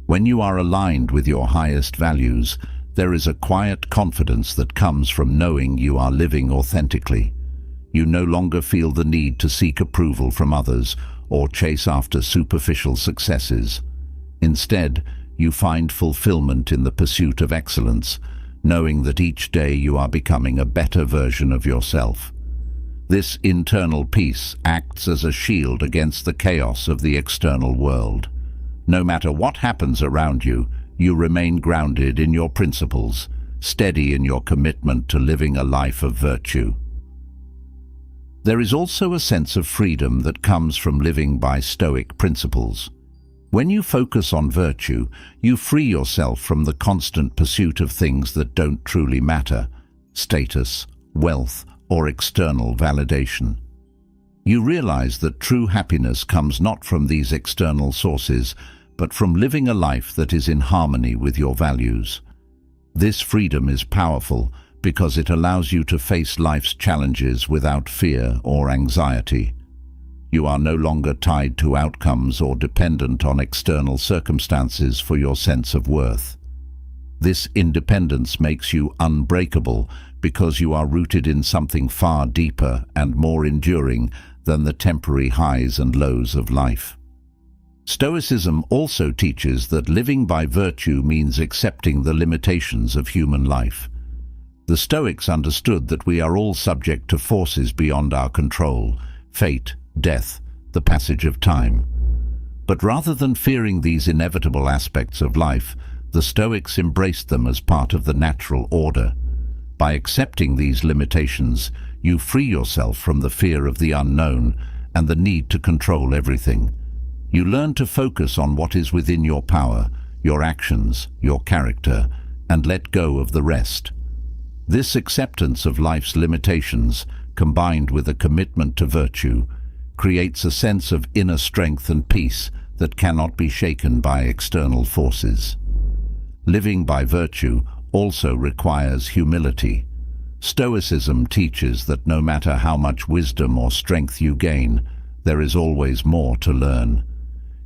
When you are aligned with your highest values, there is a quiet confidence that comes from knowing you are living authentically. You no longer feel the need to seek approval from others or chase after superficial successes. Instead, you find fulfillment in the pursuit of excellence, knowing that each day you are becoming a better version of yourself. This internal peace acts as a shield against the chaos of the external world. No matter what happens around you, you remain grounded in your principles, steady in your commitment to living a life of virtue. There is also a sense of freedom that comes from living by Stoic principles. When you focus on virtue, you free yourself from the constant pursuit of things that don't truly matter: status, wealth, or external validation. You realize that true happiness comes not from these external sources, but from living a life that is in harmony with your values. This freedom is powerful because it allows you to face life's challenges without fear or anxiety. You are no longer tied to outcomes or dependent on external circumstances for your sense of worth. This independence makes you unbreakable because you are rooted in something far deeper and more enduring than the temporary highs and lows of life. Stoicism also teaches that living by virtue means accepting the limitations of human life. The Stoics understood that we are all subject to forces beyond our control: fate, death, the passage of time. But rather than fearing these inevitable aspects of life, the Stoics embraced them as part of the natural order. By accepting these limitations, you free yourself from the fear of the unknown and the need to control everything. You learn to focus on what is within your power, your actions, your character, and let go of the rest. This acceptance of life's limitations, combined with a commitment to virtue, creates a sense of inner strength and peace that cannot be shaken by external forces. Living by virtue also requires humility. Stoicism teaches that no matter how much wisdom or strength you gain, there is always more to learn.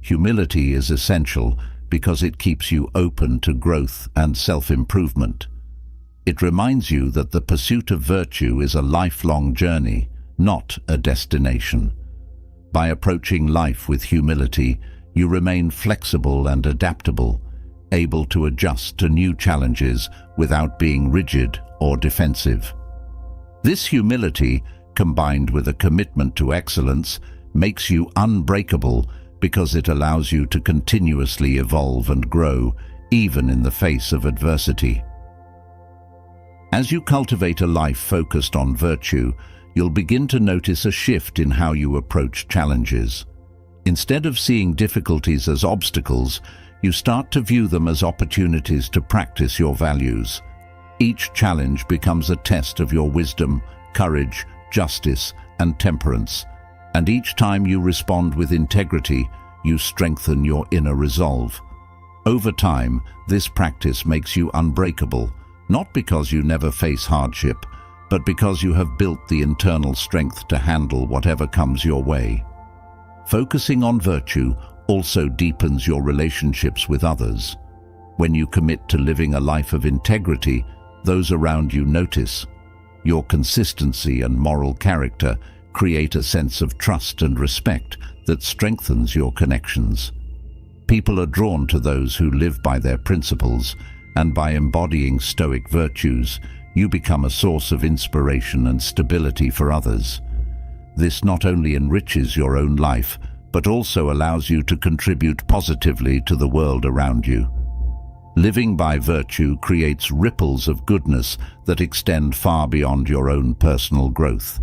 Humility is essential because it keeps you open to growth and self-improvement. It reminds you that the pursuit of virtue is a lifelong journey, not a destination. By approaching life with humility, you remain flexible and adaptable, able to adjust to new challenges without being rigid or defensive. This humility, combined with a commitment to excellence, makes you unbreakable because it allows you to continuously evolve and grow, even in the face of adversity. As you cultivate a life focused on virtue, you'll begin to notice a shift in how you approach challenges. Instead of seeing difficulties as obstacles, you start to view them as opportunities to practice your values. Each challenge becomes a test of your wisdom, courage, justice, and temperance. And each time you respond with integrity, you strengthen your inner resolve. Over time, this practice makes you unbreakable, not because you never face hardship, but because you have built the internal strength to handle whatever comes your way. Focusing on virtue also deepens your relationships with others. When you commit to living a life of integrity, those around you notice. Your consistency and moral character create a sense of trust and respect that strengthens your connections. People are drawn to those who live by their principles, and by embodying Stoic virtues, you become a source of inspiration and stability for others. This not only enriches your own life, but also allows you to contribute positively to the world around you. Living by virtue creates ripples of goodness that extend far beyond your own personal growth.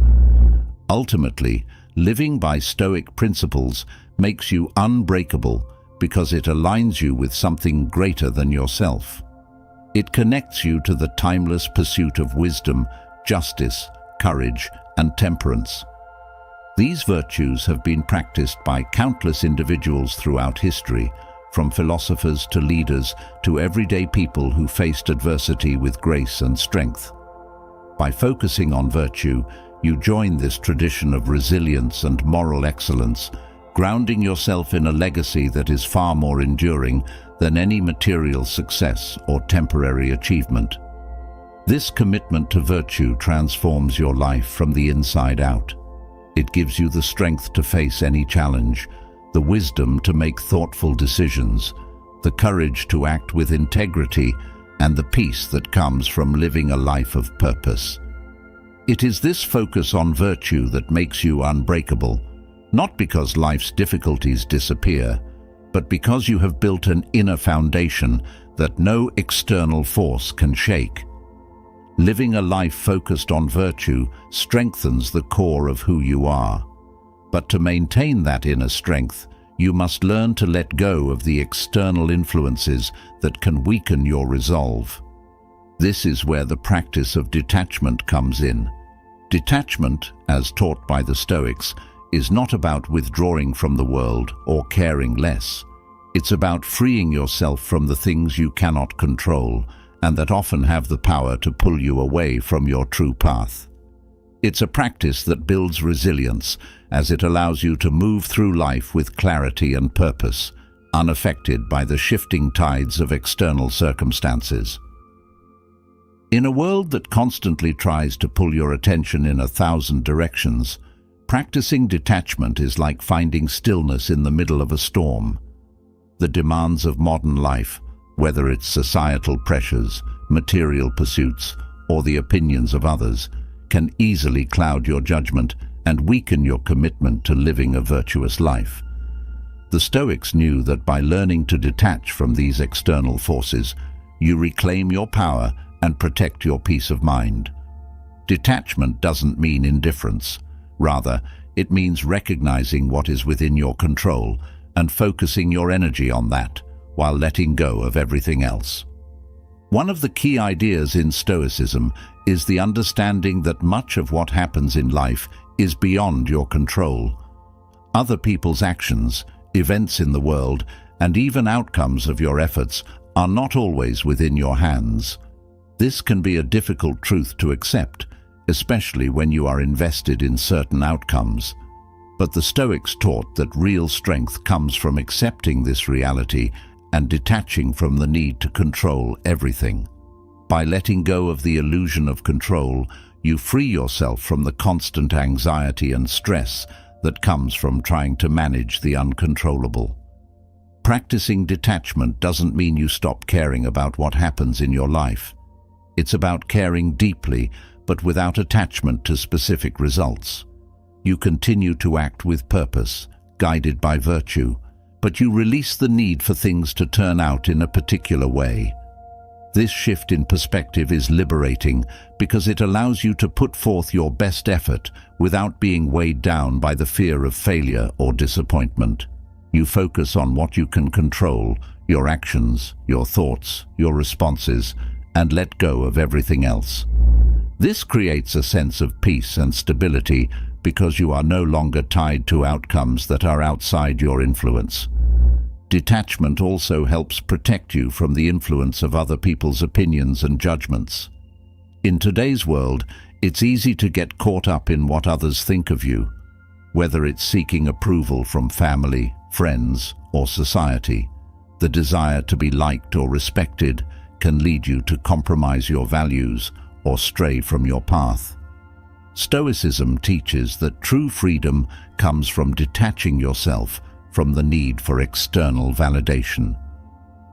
Ultimately, living by Stoic principles makes you unbreakable because it aligns you with something greater than yourself. It connects you to the timeless pursuit of wisdom, justice, courage, and temperance. These virtues have been practiced by countless individuals throughout history, from philosophers to leaders to everyday people who faced adversity with grace and strength. By focusing on virtue, you join this tradition of resilience and moral excellence, grounding yourself in a legacy that is far more enduring than any material success or temporary achievement. This commitment to virtue transforms your life from the inside out. It gives you the strength to face any challenge, the wisdom to make thoughtful decisions, the courage to act with integrity, and the peace that comes from living a life of purpose. It is this focus on virtue that makes you unbreakable, not because life's difficulties disappear, but because you have built an inner foundation that no external force can shake. Living a life focused on virtue strengthens the core of who you are. But to maintain that inner strength, you must learn to let go of the external influences that can weaken your resolve. This is where the practice of detachment comes in. Detachment, as taught by the Stoics, is not about withdrawing from the world or caring less. It's about freeing yourself from the things you cannot control and that often have the power to pull you away from your true path. It's a practice that builds resilience, as it allows you to move through life with clarity and purpose, unaffected by the shifting tides of external circumstances. In a world that constantly tries to pull your attention in 1,000 directions, practicing detachment is like finding stillness in the middle of a storm. The demands of modern life, whether it's societal pressures, material pursuits, or the opinions of others, can easily cloud your judgment and weaken your commitment to living a virtuous life. The Stoics knew that by learning to detach from these external forces, you reclaim your power and protect your peace of mind. Detachment doesn't mean indifference. Rather, it means recognizing what is within your control and focusing your energy on that, while letting go of everything else. One of the key ideas in Stoicism is the understanding that much of what happens in life is beyond your control. Other people's actions, events in the world, and even outcomes of your efforts are not always within your hands. This can be a difficult truth to accept, especially when you are invested in certain outcomes. But the Stoics taught that real strength comes from accepting this reality and detaching from the need to control everything. By letting go of the illusion of control, you free yourself from the constant anxiety and stress that comes from trying to manage the uncontrollable. Practicing detachment doesn't mean you stop caring about what happens in your life. It's about caring deeply, but without attachment to specific results. You continue to act with purpose, guided by virtue, but you release the need for things to turn out in a particular way. This shift in perspective is liberating because it allows you to put forth your best effort without being weighed down by the fear of failure or disappointment. You focus on what you can control, your actions, your thoughts, your responses, and let go of everything else. This creates a sense of peace and stability because you are no longer tied to outcomes that are outside your influence. Detachment also helps protect you from the influence of other people's opinions and judgments. In today's world, it's easy to get caught up in what others think of you, whether it's seeking approval from family, friends, or society. The desire to be liked or respected can lead you to compromise your values or stray from your path. Stoicism teaches that true freedom comes from detaching yourself from the need for external validation.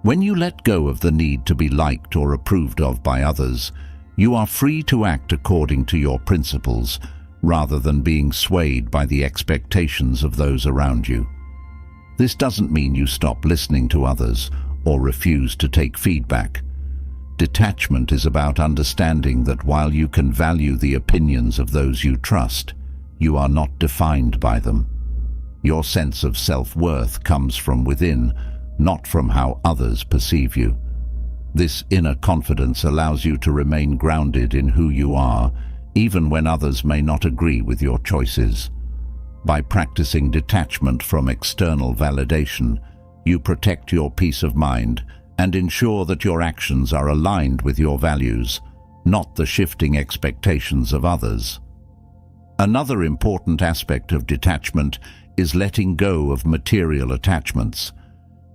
When you let go of the need to be liked or approved of by others, you are free to act according to your principles rather than being swayed by the expectations of those around you. This doesn't mean you stop listening to others or refuse to take feedback. Detachment is about understanding that while you can value the opinions of those you trust, you are not defined by them. Your sense of self-worth comes from within, not from how others perceive you. This inner confidence allows you to remain grounded in who you are, even when others may not agree with your choices. By practicing detachment from external validation, you protect your peace of mind and ensure that your actions are aligned with your values, not the shifting expectations of others. Another important aspect of detachment is letting go of material attachments.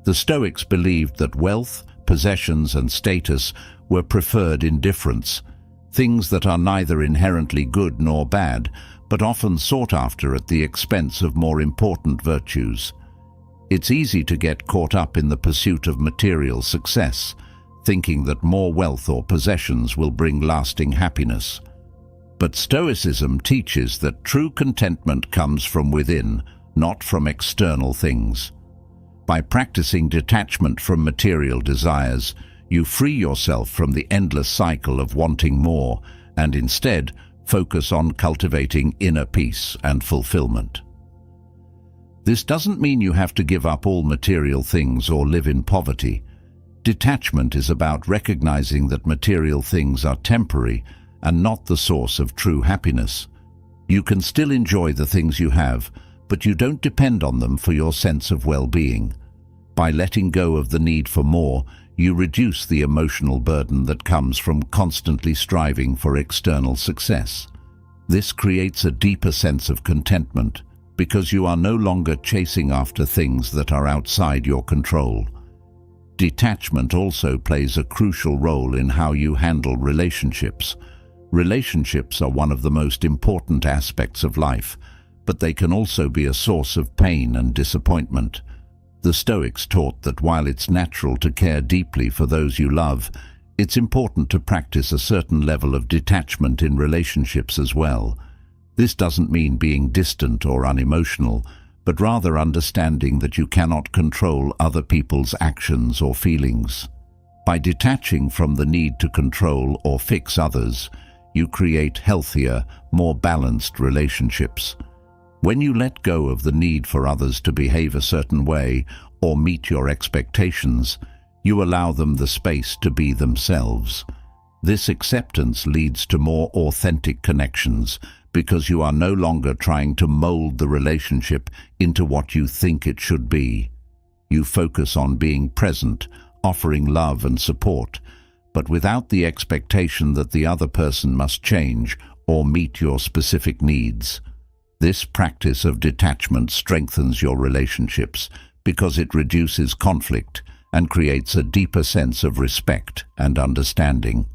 The Stoics believed that wealth, possessions, and status were preferred indifferents, things that are neither inherently good nor bad, but often sought after at the expense of more important virtues. It's easy to get caught up in the pursuit of material success, thinking that more wealth or possessions will bring lasting happiness. But Stoicism teaches that true contentment comes from within, not from external things. By practicing detachment from material desires, you free yourself from the endless cycle of wanting more and instead focus on cultivating inner peace and fulfillment. This doesn't mean you have to give up all material things or live in poverty. Detachment is about recognizing that material things are temporary and not the source of true happiness. You can still enjoy the things you have, but you don't depend on them for your sense of well-being. By letting go of the need for more, you reduce the emotional burden that comes from constantly striving for external success. This creates a deeper sense of contentment because you are no longer chasing after things that are outside your control. Detachment also plays a crucial role in how you handle relationships. Relationships are one of the most important aspects of life, but they can also be a source of pain and disappointment. The Stoics taught that while it's natural to care deeply for those you love, it's important to practice a certain level of detachment in relationships as well. This doesn't mean being distant or unemotional, but rather understanding that you cannot control other people's actions or feelings. By detaching from the need to control or fix others, you create healthier, more balanced relationships. When you let go of the need for others to behave a certain way or meet your expectations, you allow them the space to be themselves. This acceptance leads to more authentic connections because you are no longer trying to mold the relationship into what you think it should be. You focus on being present, offering love and support, but without the expectation that the other person must change or meet your specific needs. This practice of detachment strengthens your relationships because it reduces conflict and creates a deeper sense of respect and understanding.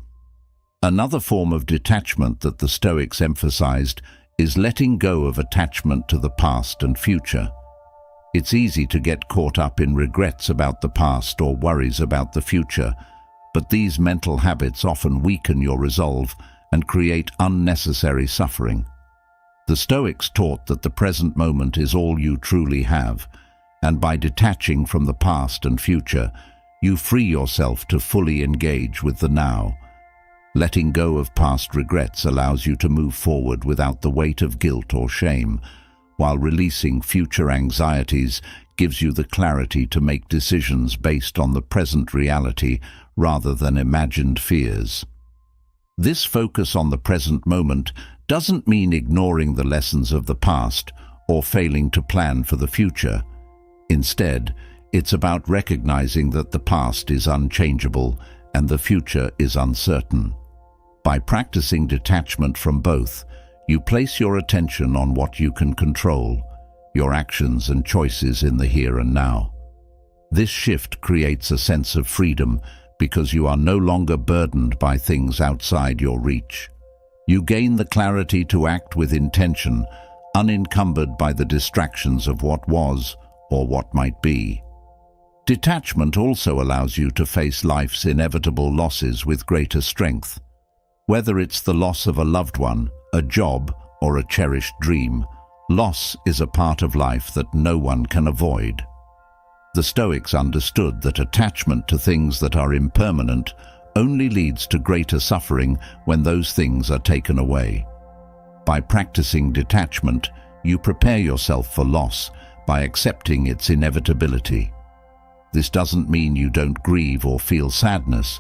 Another form of detachment that the Stoics emphasized is letting go of attachment to the past and future. It's easy to get caught up in regrets about the past or worries about the future, but these mental habits often weaken your resolve and create unnecessary suffering. The Stoics taught that the present moment is all you truly have, and by detaching from the past and future, you free yourself to fully engage with the now. Letting go of past regrets allows you to move forward without the weight of guilt or shame, while releasing future anxieties gives you the clarity to make decisions based on the present reality rather than imagined fears. This focus on the present moment doesn't mean ignoring the lessons of the past or failing to plan for the future. Instead, it's about recognizing that the past is unchangeable and the future is uncertain. By practicing detachment from both, you place your attention on what you can control, your actions and choices in the here and now. This shift creates a sense of freedom because you are no longer burdened by things outside your reach. You gain the clarity to act with intention, unencumbered by the distractions of what was or what might be. Detachment also allows you to face life's inevitable losses with greater strength. Whether it's the loss of a loved one, a job, or a cherished dream, loss is a part of life that no one can avoid. The Stoics understood that attachment to things that are impermanent only leads to greater suffering when those things are taken away. By practicing detachment, you prepare yourself for loss by accepting its inevitability. This doesn't mean you don't grieve or feel sadness,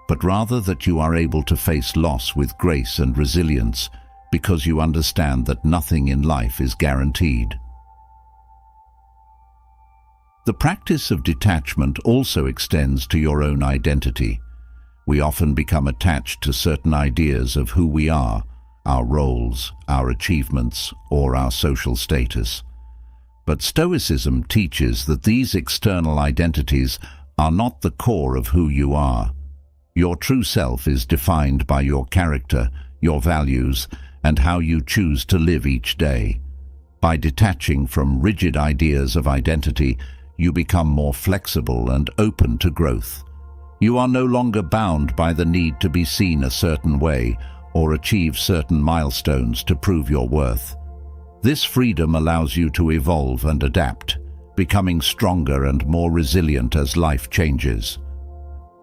but rather that you are able to face loss with grace and resilience because you understand that nothing in life is guaranteed. The practice of detachment also extends to your own identity. We often become attached to certain ideas of who we are, our roles, our achievements, or our social status. But Stoicism teaches that these external identities are not the core of who you are. Your true self is defined by your character, your values, and how you choose to live each day. By detaching from rigid ideas of identity, you become more flexible and open to growth. You are no longer bound by the need to be seen a certain way or achieve certain milestones to prove your worth. This freedom allows you to evolve and adapt, becoming stronger and more resilient as life changes.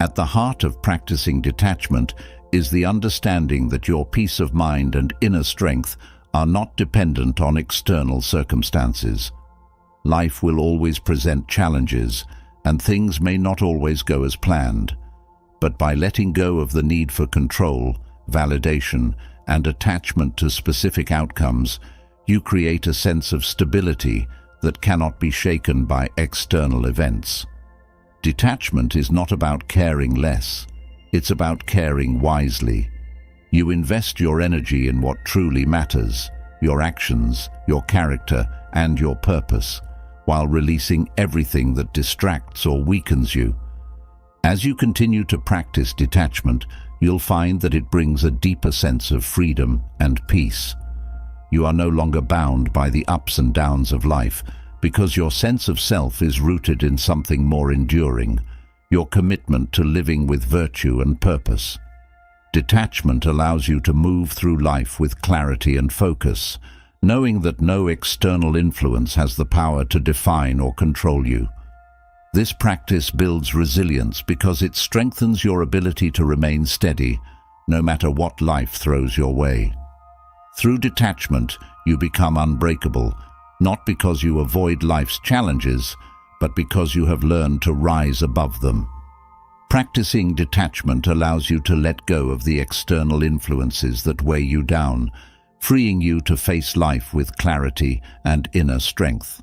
At the heart of practicing detachment is the understanding that your peace of mind and inner strength are not dependent on external circumstances. Life will always present challenges, and things may not always go as planned. But by letting go of the need for control, validation, and attachment to specific outcomes, you create a sense of stability that cannot be shaken by external events. Detachment is not about caring less, it's about caring wisely. You invest your energy in what truly matters, your actions, your character, and your purpose, while releasing everything that distracts or weakens you. As you continue to practice detachment, you'll find that it brings a deeper sense of freedom and peace. You are no longer bound by the ups and downs of life because your sense of self is rooted in something more enduring, your commitment to living with virtue and purpose. Detachment allows you to move through life with clarity and focus, knowing that no external influence has the power to define or control you. This practice builds resilience because it strengthens your ability to remain steady, no matter what life throws your way. Through detachment, you become unbreakable, not because you avoid life's challenges, but because you have learned to rise above them. Practicing detachment allows you to let go of the external influences that weigh you down, freeing you to face life with clarity and inner strength.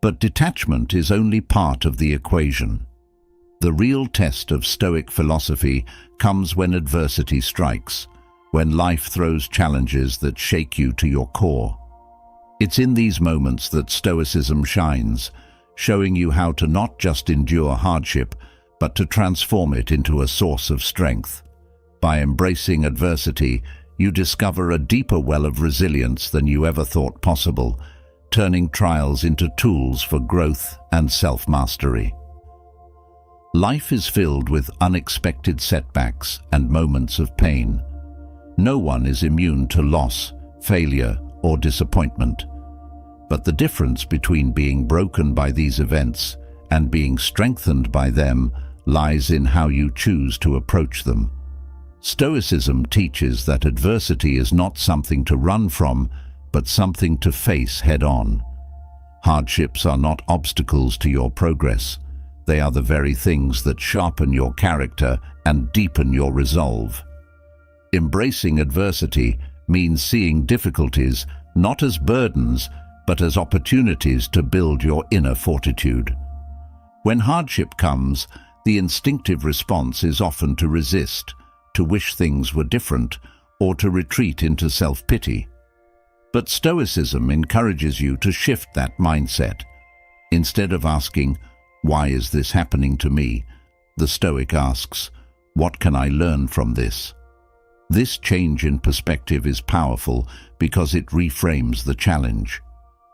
But detachment is only part of the equation. The real test of Stoic philosophy comes when adversity strikes, when life throws challenges that shake you to your core. It's in these moments that Stoicism shines, showing you how to not just endure hardship, but to transform it into a source of strength. By embracing adversity, you discover a deeper well of resilience than you ever thought possible, turning trials into tools for growth and self-mastery. Life is filled with unexpected setbacks and moments of pain. No one is immune to loss, failure, or disappointment. But the difference between being broken by these events and being strengthened by them lies in how you choose to approach them. Stoicism teaches that adversity is not something to run from, but something to face head-on. Hardships are not obstacles to your progress. They are the very things that sharpen your character and deepen your resolve. Embracing adversity means seeing difficulties not as burdens, but as opportunities to build your inner fortitude. When hardship comes, the instinctive response is often to resist, to wish things were different, or to retreat into self-pity. But Stoicism encourages you to shift that mindset. Instead of asking, "Why is this happening to me?" the Stoic asks, "What can I learn from this?" This change in perspective is powerful because it reframes the challenge.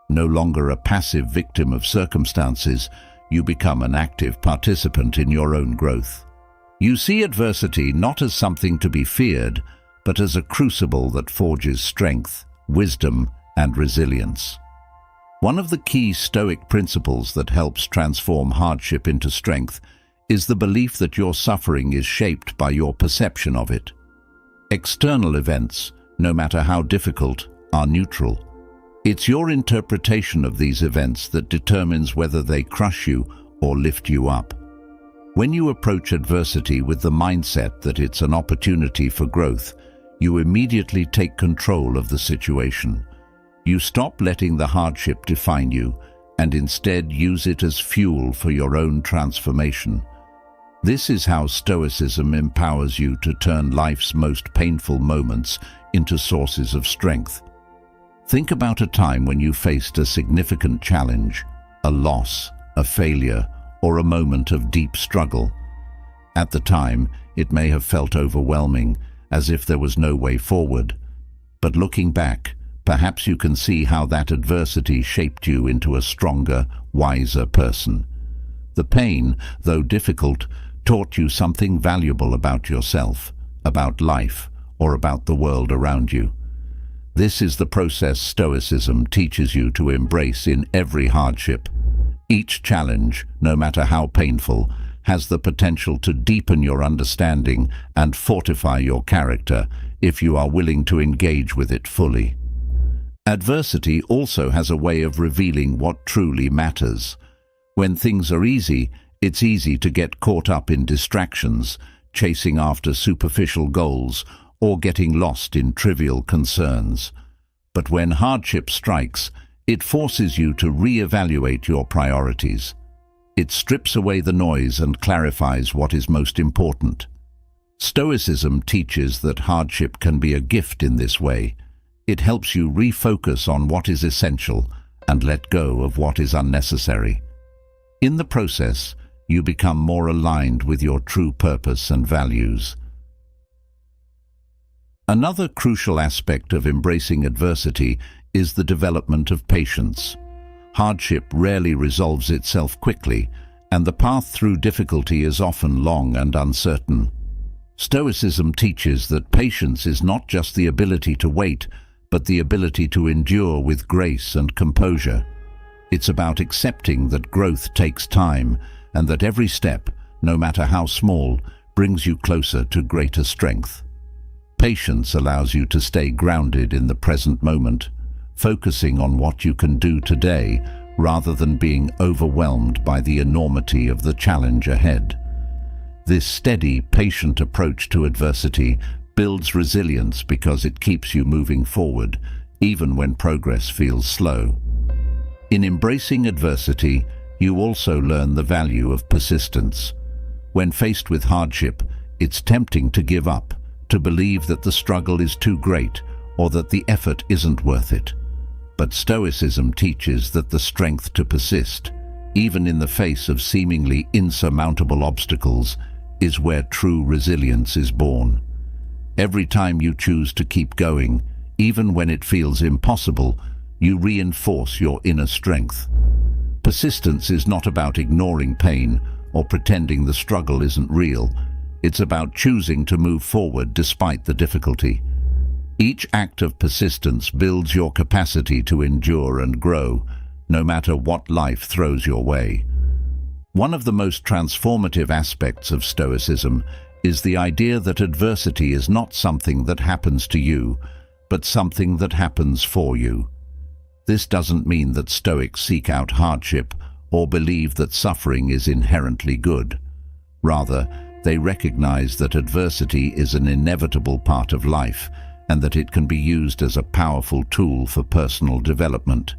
No longer a passive victim of circumstances, you become an active participant in your own growth. You see adversity not as something to be feared, but as a crucible that forges strength, wisdom, and resilience. One of the key Stoic principles that helps transform hardship into strength is the belief that your suffering is shaped by your perception of it. External events, no matter how difficult, are neutral. It's your interpretation of these events that determines whether they crush you or lift you up. When you approach adversity with the mindset that it's an opportunity for growth, you immediately take control of the situation. You stop letting the hardship define you and instead use it as fuel for your own transformation. This is how Stoicism empowers you to turn life's most painful moments into sources of strength. Think about a time when you faced a significant challenge, a loss, a failure, or a moment of deep struggle. At the time, it may have felt overwhelming, as if there was no way forward. But looking back, perhaps you can see how that adversity shaped you into a stronger, wiser person. The pain, though difficult, taught you something valuable about yourself, about life, or about the world around you. This is the process Stoicism teaches you to embrace in every hardship. Each challenge, no matter how painful, has the potential to deepen your understanding and fortify your character if you are willing to engage with it fully. Adversity also has a way of revealing what truly matters. When things are easy, it's easy to get caught up in distractions, chasing after superficial goals, or getting lost in trivial concerns. But when hardship strikes, it forces you to re-evaluate your priorities. It strips away the noise and clarifies what is most important. Stoicism teaches that hardship can be a gift in this way. It helps you refocus on what is essential and let go of what is unnecessary. In the process, you become more aligned with your true purpose and values. Another crucial aspect of embracing adversity is the development of patience. Hardship rarely resolves itself quickly, and the path through difficulty is often long and uncertain. Stoicism teaches that patience is not just the ability to wait, but the ability to endure with grace and composure. It's about accepting that growth takes time, and that every step, no matter how small, brings you closer to greater strength. Patience allows you to stay grounded in the present moment, focusing on what you can do today rather than being overwhelmed by the enormity of the challenge ahead. This steady, patient approach to adversity builds resilience because it keeps you moving forward, even when progress feels slow. In embracing adversity, you also learn the value of persistence. When faced with hardship, it's tempting to give up, to believe that the struggle is too great or that the effort isn't worth it. But Stoicism teaches that the strength to persist, even in the face of seemingly insurmountable obstacles, is where true resilience is born. Every time you choose to keep going, even when it feels impossible, you reinforce your inner strength. Persistence is not about ignoring pain or pretending the struggle isn't real. It's about choosing to move forward despite the difficulty. Each act of persistence builds your capacity to endure and grow, no matter what life throws your way. One of the most transformative aspects of Stoicism is the idea that adversity is not something that happens to you, but something that happens for you. This doesn't mean that Stoics seek out hardship or believe that suffering is inherently good. Rather, they recognize that adversity is an inevitable part of life and that it can be used as a powerful tool for personal development.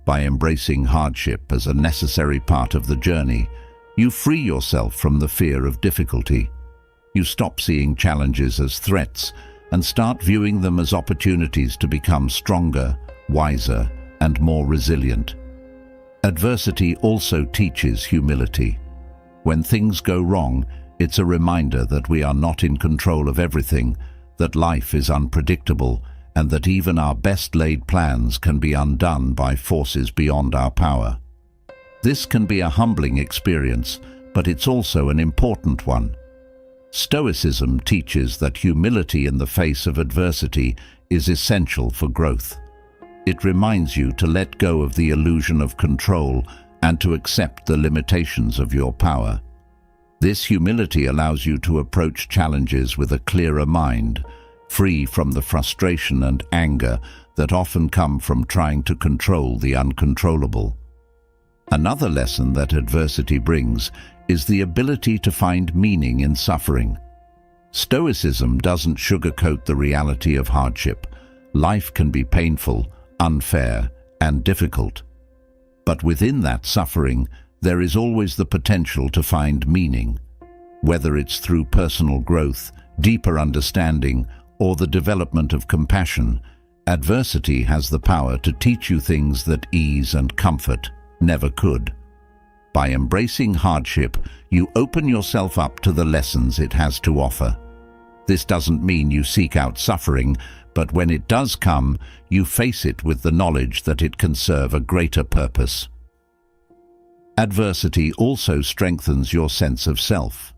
By embracing hardship as a necessary part of the journey, you free yourself from the fear of difficulty. You stop seeing challenges as threats and start viewing them as opportunities to become stronger, wiser, and more resilient. Adversity also teaches humility. When things go wrong, it's a reminder that we are not in control of everything, that life is unpredictable, and that even our best-laid plans can be undone by forces beyond our power. This can be a humbling experience, but it's also an important one. Stoicism teaches that humility in the face of adversity is essential for growth. It reminds you to let go of the illusion of control and to accept the limitations of your power. This humility allows you to approach challenges with a clearer mind, free from the frustration and anger that often come from trying to control the uncontrollable. Another lesson that adversity brings is the ability to find meaning in suffering. Stoicism doesn't sugarcoat the reality of hardship. Life can be painful, unfair, and difficult. But within that suffering, there is always the potential to find meaning. Whether it's through personal growth, deeper understanding, or the development of compassion, Adversity has the power to teach you things that ease and comfort never could. By embracing hardship, you open yourself up to the lessons it has to offer. This doesn't mean you seek out suffering, but when it does come, you face it with the knowledge that it can serve a greater purpose. Adversity also strengthens your sense of self.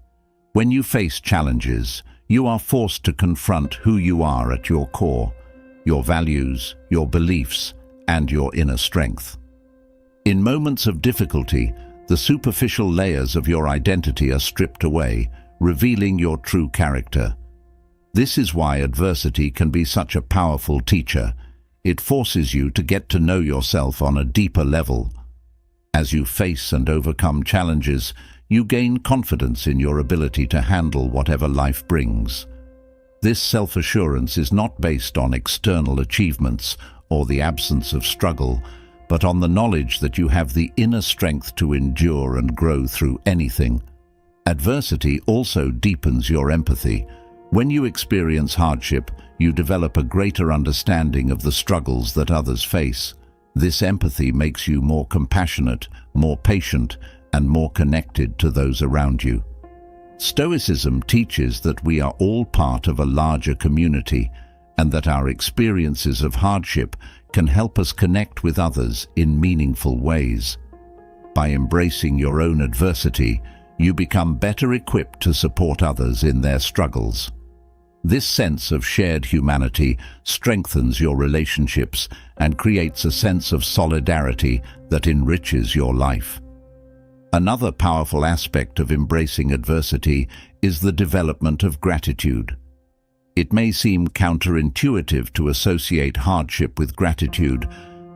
When you face challenges, you are forced to confront who you are at your core, your values, your beliefs, and your inner strength. In moments of difficulty, the superficial layers of your identity are stripped away, revealing your true character. This is why adversity can be such a powerful teacher. It forces you to get to know yourself on a deeper level. As you face and overcome challenges, you gain confidence in your ability to handle whatever life brings. This self-assurance is not based on external achievements or the absence of struggle, but on the knowledge that you have the inner strength to endure and grow through anything. Adversity also deepens your empathy. When you experience hardship, you develop a greater understanding of the struggles that others face. This empathy makes you more compassionate, more patient, and more connected to those around you. Stoicism teaches that we are all part of a larger community, and that our experiences of hardship can help us connect with others in meaningful ways. By embracing your own adversity, you become better equipped to support others in their struggles. This sense of shared humanity strengthens your relationships and creates a sense of solidarity that enriches your life. Another powerful aspect of embracing adversity is the development of gratitude. It may seem counterintuitive to associate hardship with gratitude,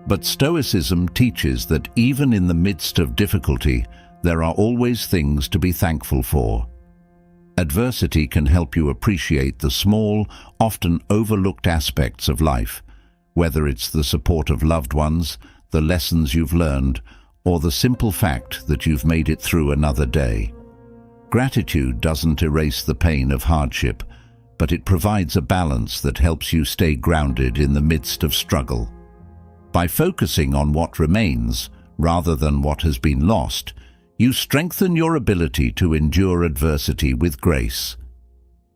but Stoicism teaches that even in the midst of difficulty, there are always things to be thankful for. Adversity can help you appreciate the small, often overlooked aspects of life, whether it's the support of loved ones, the lessons you've learned, or the simple fact that you've made it through another day. Gratitude doesn't erase the pain of hardship, but it provides a balance that helps you stay grounded in the midst of struggle. By focusing on what remains, rather than what has been lost, you strengthen your ability to endure adversity with grace.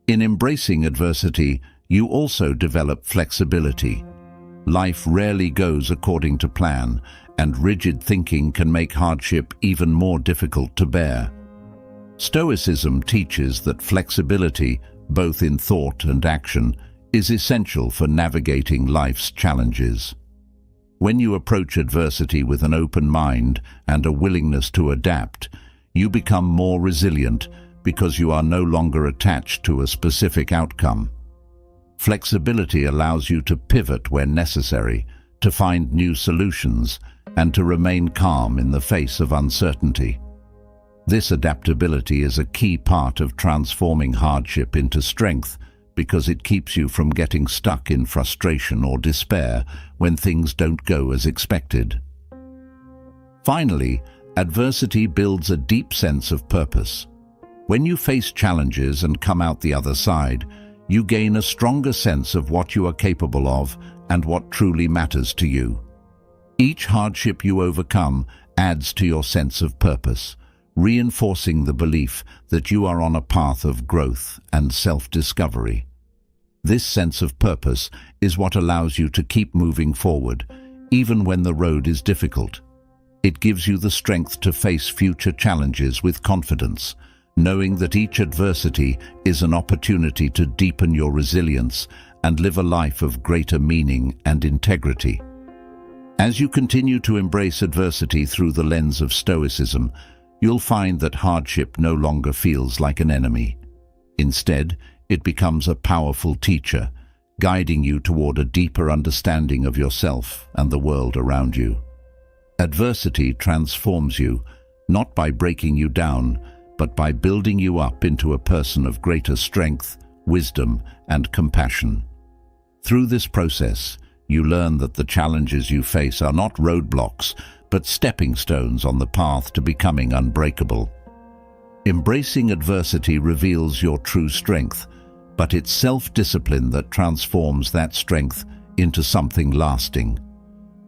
In embracing adversity, you also develop flexibility. Life rarely goes according to plan, and rigid thinking can make hardship even more difficult to bear. Stoicism teaches that flexibility, both in thought and action, is essential for navigating life's challenges. When you approach adversity with an open mind and a willingness to adapt, you become more resilient because you are no longer attached to a specific outcome. Flexibility allows you to pivot when necessary, to find new solutions, and to remain calm in the face of uncertainty. This adaptability is a key part of transforming hardship into strength, because it keeps you from getting stuck in frustration or despair when things don't go as expected. Finally, adversity builds a deep sense of purpose. When you face challenges and come out the other side, you gain a stronger sense of what you are capable of and what truly matters to you. Each hardship you overcome adds to your sense of purpose, reinforcing the belief that you are on a path of growth and self-discovery. This sense of purpose is what allows you to keep moving forward, even when the road is difficult. It gives you the strength to face future challenges with confidence, knowing that each adversity is an opportunity to deepen your resilience and live a life of greater meaning and integrity. As you continue to embrace adversity through the lens of Stoicism, you'll find that hardship no longer feels like an enemy. Instead, it becomes a powerful teacher, guiding you toward a deeper understanding of yourself and the world around you. Adversity transforms you, not by breaking you down, but by building you up into a person of greater strength, wisdom, and compassion. Through this process, you learn that the challenges you face are not roadblocks, but stepping stones on the path to becoming unbreakable. Embracing adversity reveals your true strength, but it's self-discipline that transforms that strength into something lasting.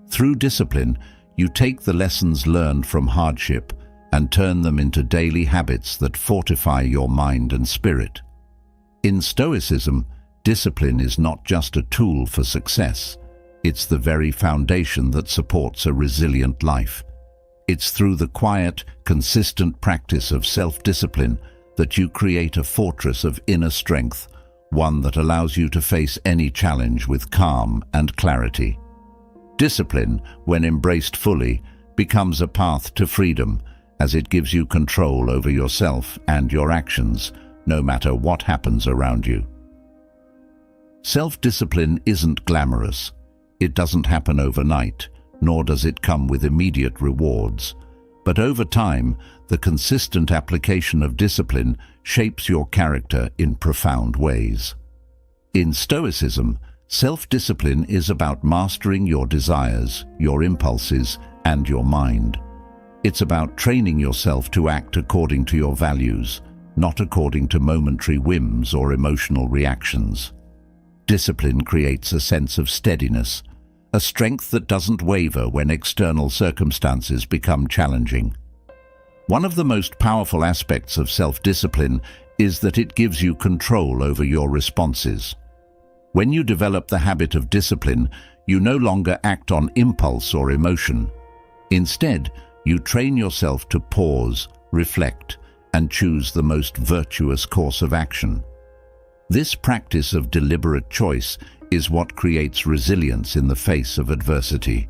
Through discipline, you take the lessons learned from hardship and turn them into daily habits that fortify your mind and spirit. In Stoicism, discipline is not just a tool for success. It's the very foundation that supports a resilient life. It's through the quiet, consistent practice of self-discipline that you create a fortress of inner strength, one that allows you to face any challenge with calm and clarity. Discipline, when embraced fully, becomes a path to freedom, as it gives you control over yourself and your actions, no matter what happens around you. Self-discipline isn't glamorous. It doesn't happen overnight, nor does it come with immediate rewards. But over time, the consistent application of discipline shapes your character in profound ways. In Stoicism, self-discipline is about mastering your desires, your impulses, and your mind. It's about training yourself to act according to your values, not according to momentary whims or emotional reactions. Discipline creates a sense of steadiness, a strength that doesn't waver when external circumstances become challenging. One of the most powerful aspects of self-discipline is that it gives you control over your responses. When you develop the habit of discipline, you no longer act on impulse or emotion. Instead, you train yourself to pause, reflect, and choose the most virtuous course of action. This practice of deliberate choice is what creates resilience in the face of adversity.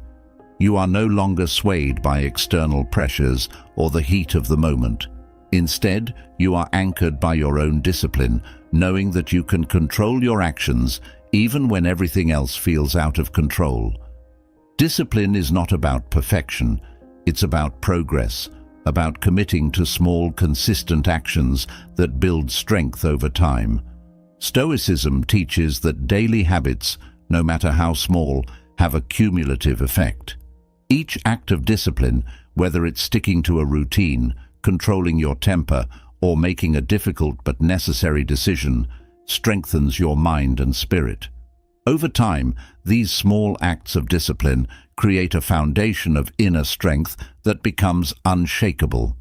You are no longer swayed by external pressures or the heat of the moment. Instead, you are anchored by your own discipline, knowing that you can control your actions even when everything else feels out of control. Discipline is not about perfection, it's about progress, about committing to small, consistent actions that build strength over time. Stoicism teaches that daily habits, no matter how small, have a cumulative effect. Each act of discipline, whether it's sticking to a routine, controlling your temper, or making a difficult but necessary decision, strengthens your mind and spirit. Over time, these small acts of discipline create a foundation of inner strength that becomes unshakable.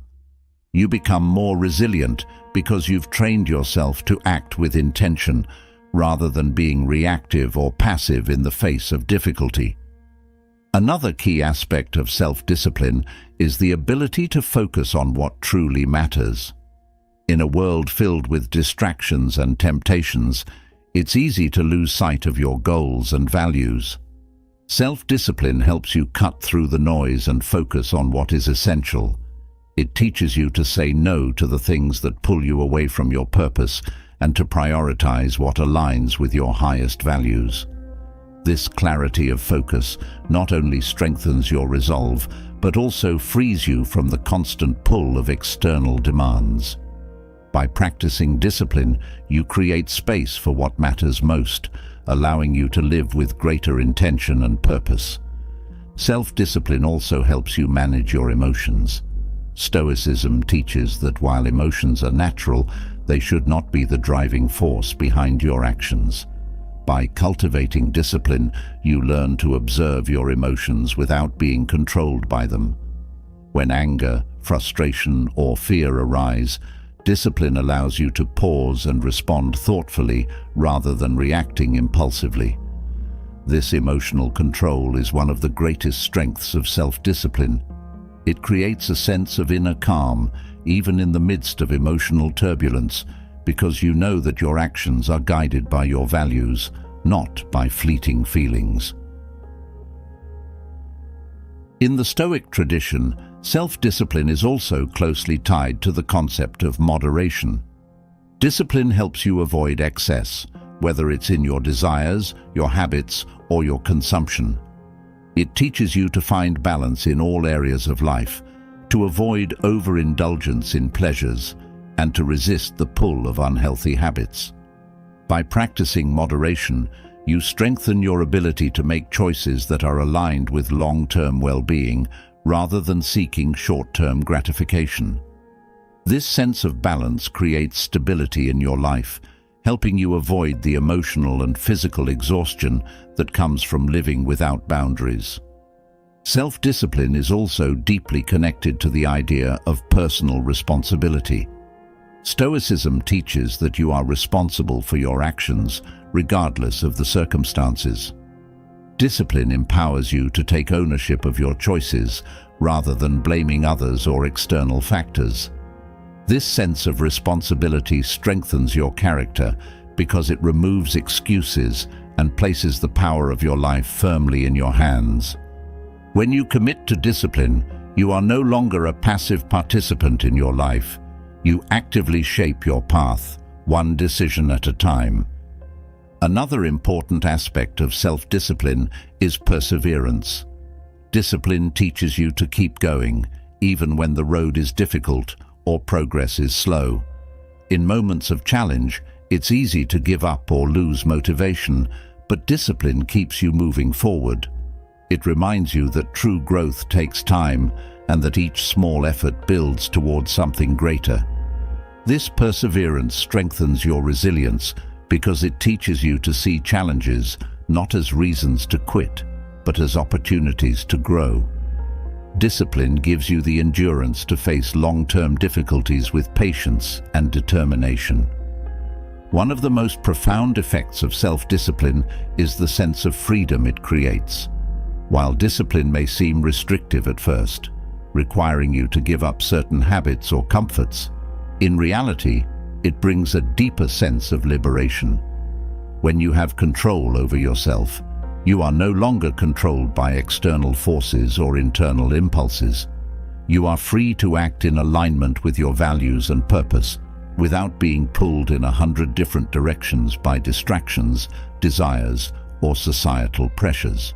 You become more resilient because you've trained yourself to act with intention, rather than being reactive or passive in the face of difficulty. Another key aspect of self-discipline is the ability to focus on what truly matters. In a world filled with distractions and temptations, it's easy to lose sight of your goals and values. Self-discipline helps you cut through the noise and focus on what is essential. It teaches you to say no to the things that pull you away from your purpose and to prioritize what aligns with your highest values. This clarity of focus not only strengthens your resolve, but also frees you from the constant pull of external demands. By practicing discipline, you create space for what matters most, allowing you to live with greater intention and purpose. Self-discipline also helps you manage your emotions. Stoicism teaches that while emotions are natural, they should not be the driving force behind your actions. By cultivating discipline, you learn to observe your emotions without being controlled by them. When anger, frustration, or fear arise, discipline allows you to pause and respond thoughtfully rather than reacting impulsively. This emotional control is one of the greatest strengths of self-discipline. It creates a sense of inner calm, even in the midst of emotional turbulence, because you know that your actions are guided by your values, not by fleeting feelings. In the Stoic tradition, self-discipline is also closely tied to the concept of moderation. Discipline helps you avoid excess, whether it's in your desires, your habits, or your consumption. It teaches you to find balance in all areas of life, to avoid overindulgence in pleasures, and to resist the pull of unhealthy habits. By practicing moderation, you strengthen your ability to make choices that are aligned with long-term well-being, rather than seeking short-term gratification. This sense of balance creates stability in your life, helping you avoid the emotional and physical exhaustion that comes from living without boundaries. Self-discipline is also deeply connected to the idea of personal responsibility. Stoicism teaches that you are responsible for your actions, regardless of the circumstances. Discipline empowers you to take ownership of your choices rather than blaming others or external factors. This sense of responsibility strengthens your character because it removes excuses and places the power of your life firmly in your hands. When you commit to discipline, you are no longer a passive participant in your life. You actively shape your path, one decision at a time. Another important aspect of self-discipline is perseverance. Discipline teaches you to keep going, even when the road is difficult or progress is slow. In moments of challenge, it's easy to give up or lose motivation, but discipline keeps you moving forward. It reminds you that true growth takes time and that each small effort builds towards something greater. This perseverance strengthens your resilience because it teaches you to see challenges not as reasons to quit, but as opportunities to grow. Discipline gives you the endurance to face long-term difficulties with patience and determination. One of the most profound effects of self-discipline is the sense of freedom it creates. While discipline may seem restrictive at first, requiring you to give up certain habits or comforts, in reality, it brings a deeper sense of liberation. When you have control over yourself, you are no longer controlled by external forces or internal impulses. You are free to act in alignment with your values and purpose, without being pulled in 100 different directions by distractions, desires, or societal pressures.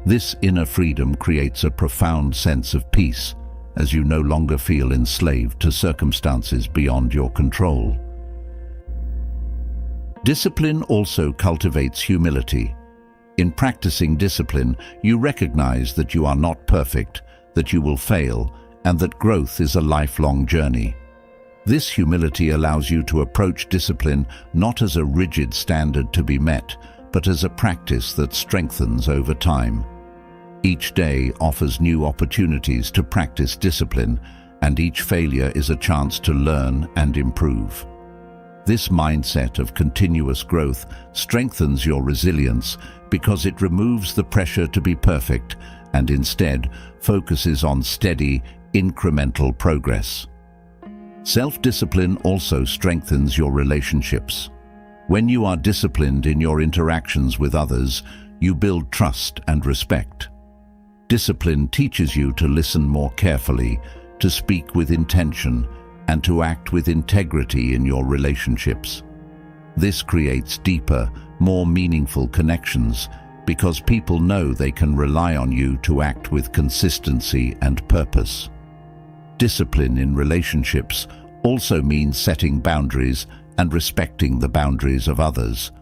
This inner freedom creates a profound sense of peace, as you no longer feel enslaved to circumstances beyond your control. Discipline also cultivates humility. In practicing discipline, you recognize that you are not perfect, that you will fail, and that growth is a lifelong journey. This humility allows you to approach discipline not as a rigid standard to be met, but as a practice that strengthens over time. Each day offers new opportunities to practice discipline, and each failure is a chance to learn and improve. This mindset of continuous growth strengthens your resilience because it removes the pressure to be perfect and instead focuses on steady, incremental progress. Self-discipline also strengthens your relationships. When you are disciplined in your interactions with others, you build trust and respect. Discipline teaches you to listen more carefully, to speak with intention, and to act with integrity in your relationships. This creates deeper, more meaningful connections because people know they can rely on you to act with consistency and purpose. Discipline in relationships also means setting boundaries and respecting the boundaries of others.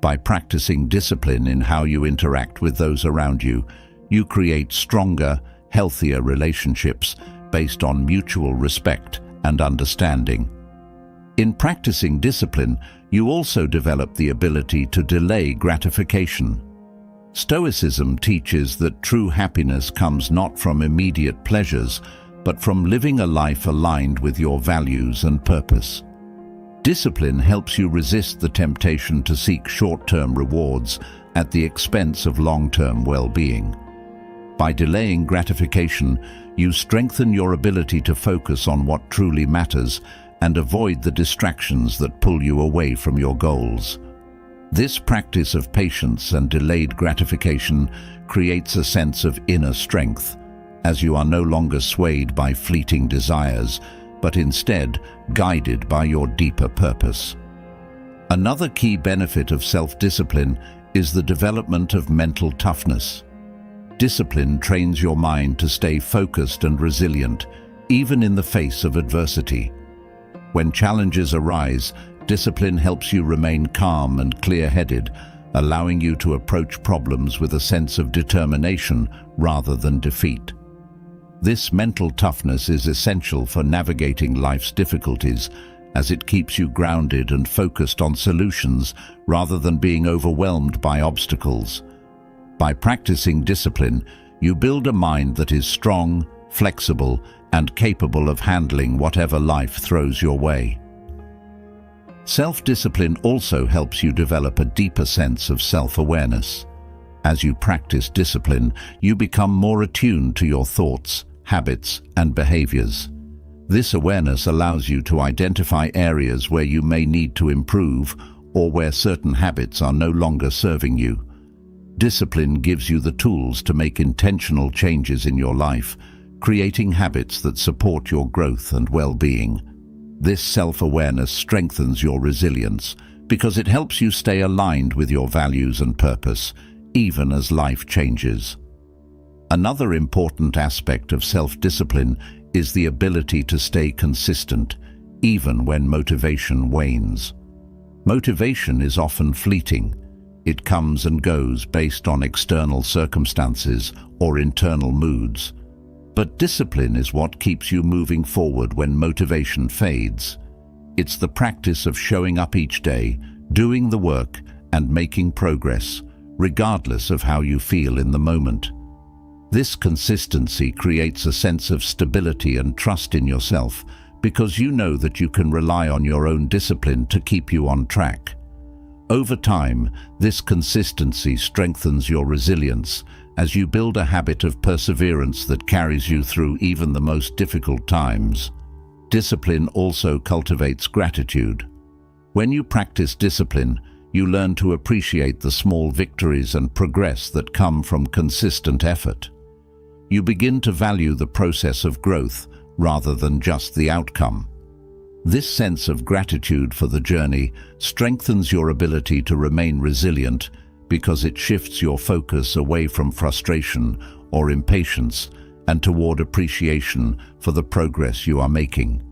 By practicing discipline in how you interact with those around you, you create stronger, healthier relationships based on mutual respect and understanding. In practicing discipline, you also develop the ability to delay gratification. Stoicism teaches that true happiness comes not from immediate pleasures, but from living a life aligned with your values and purpose. Discipline helps you resist the temptation to seek short-term rewards at the expense of long-term well-being. By delaying gratification, you strengthen your ability to focus on what truly matters and avoid the distractions that pull you away from your goals. This practice of patience and delayed gratification creates a sense of inner strength, as you are no longer swayed by fleeting desires, but instead guided by your deeper purpose. Another key benefit of self-discipline is the development of mental toughness. Discipline trains your mind to stay focused and resilient, even in the face of adversity. When challenges arise, discipline helps you remain calm and clear-headed, allowing you to approach problems with a sense of determination rather than defeat. This mental toughness is essential for navigating life's difficulties as it keeps you grounded and focused on solutions rather than being overwhelmed by obstacles. By practicing discipline, you build a mind that is strong, flexible, and capable of handling whatever life throws your way. Self-discipline also helps you develop a deeper sense of self-awareness. As you practice discipline, you become more attuned to your thoughts, habits, and behaviors. This awareness allows you to identify areas where you may need to improve or where certain habits are no longer serving you. Discipline gives you the tools to make intentional changes in your life, creating habits that support your growth and well-being. This self-awareness strengthens your resilience because it helps you stay aligned with your values and purpose, even as life changes. Another important aspect of self-discipline is the ability to stay consistent, even when motivation wanes. Motivation is often fleeting. It comes and goes based on external circumstances or internal moods. But discipline is what keeps you moving forward when motivation fades. It's the practice of showing up each day, doing the work, and making progress, regardless of how you feel in the moment. This consistency creates a sense of stability and trust in yourself because you know that you can rely on your own discipline to keep you on track. Over time, this consistency strengthens your resilience as you build a habit of perseverance that carries you through even the most difficult times. Discipline also cultivates gratitude. When you practice discipline, you learn to appreciate the small victories and progress that come from consistent effort. You begin to value the process of growth rather than just the outcome. This sense of gratitude for the journey strengthens your ability to remain resilient because it shifts your focus away from frustration or impatience and toward appreciation for the progress you are making.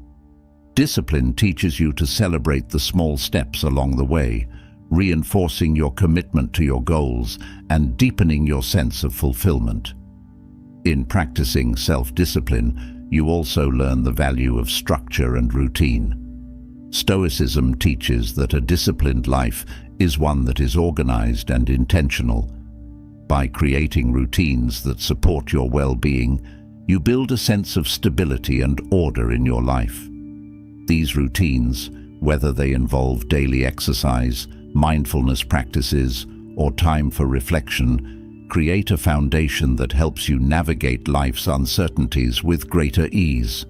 Discipline teaches you to celebrate the small steps along the way, reinforcing your commitment to your goals and deepening your sense of fulfillment. In practicing self-discipline, you also learn the value of structure and routine. Stoicism teaches that a disciplined life is one that is organized and intentional. By creating routines that support your well-being, you build a sense of stability and order in your life. These routines, whether they involve daily exercise, mindfulness practices, or time for reflection, create a foundation that helps you navigate life's uncertainties with greater ease.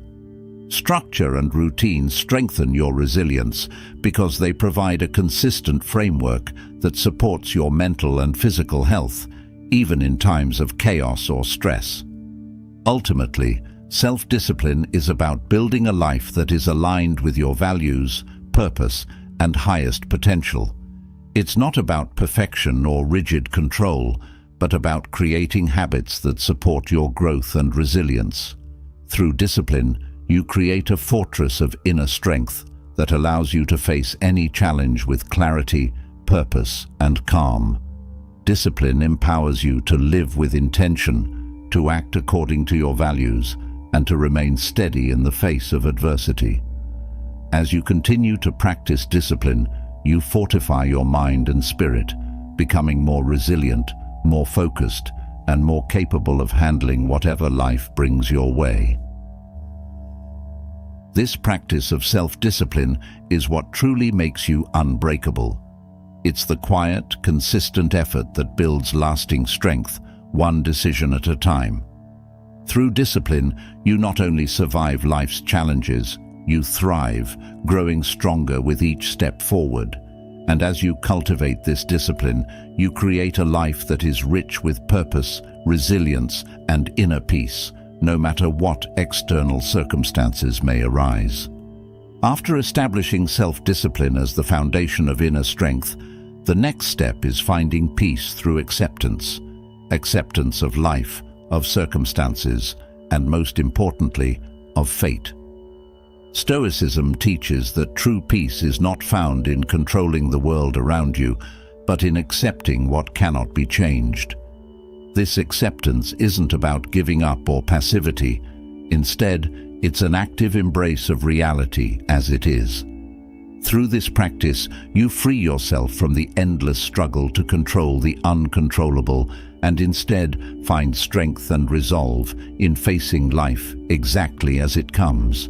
Structure and routine strengthen your resilience because they provide a consistent framework that supports your mental and physical health, even in times of chaos or stress. Ultimately, self-discipline is about building a life that is aligned with your values, purpose, and highest potential. It's not about perfection or rigid control, but about creating habits that support your growth and resilience. Through discipline, you create a fortress of inner strength that allows you to face any challenge with clarity, purpose, and calm. Discipline empowers you to live with intention, to act according to your values, and to remain steady in the face of adversity. As you continue to practice discipline, you fortify your mind and spirit, becoming more resilient, more focused, and more capable of handling whatever life brings your way. This practice of self-discipline is what truly makes you unbreakable. It's the quiet, consistent effort that builds lasting strength, one decision at a time. Through discipline, you not only survive life's challenges, you thrive, growing stronger with each step forward. And as you cultivate this discipline, you create a life that is rich with purpose, resilience, and inner peace, no matter what external circumstances may arise. After establishing self-discipline as the foundation of inner strength, the next step is finding peace through acceptance. Acceptance of life, of circumstances, and most importantly, of fate. Stoicism teaches that true peace is not found in controlling the world around you, but in accepting what cannot be changed. This acceptance isn't about giving up or passivity. Instead, it's an active embrace of reality as it is. Through this practice, you free yourself from the endless struggle to control the uncontrollable and instead find strength and resolve in facing life exactly as it comes.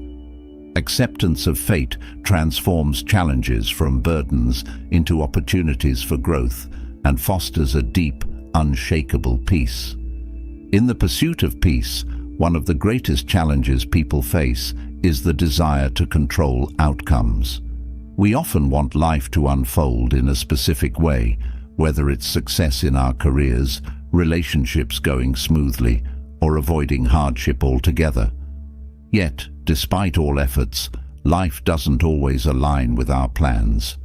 Acceptance of fate transforms challenges from burdens into opportunities for growth and fosters a deep, unshakable peace. In the pursuit of peace, one of the greatest challenges people face is the desire to control outcomes. We often want life to unfold in a specific way, whether it's success in our careers, relationships going smoothly, or avoiding hardship altogether. Yet, despite all efforts, life doesn't always align with our plans.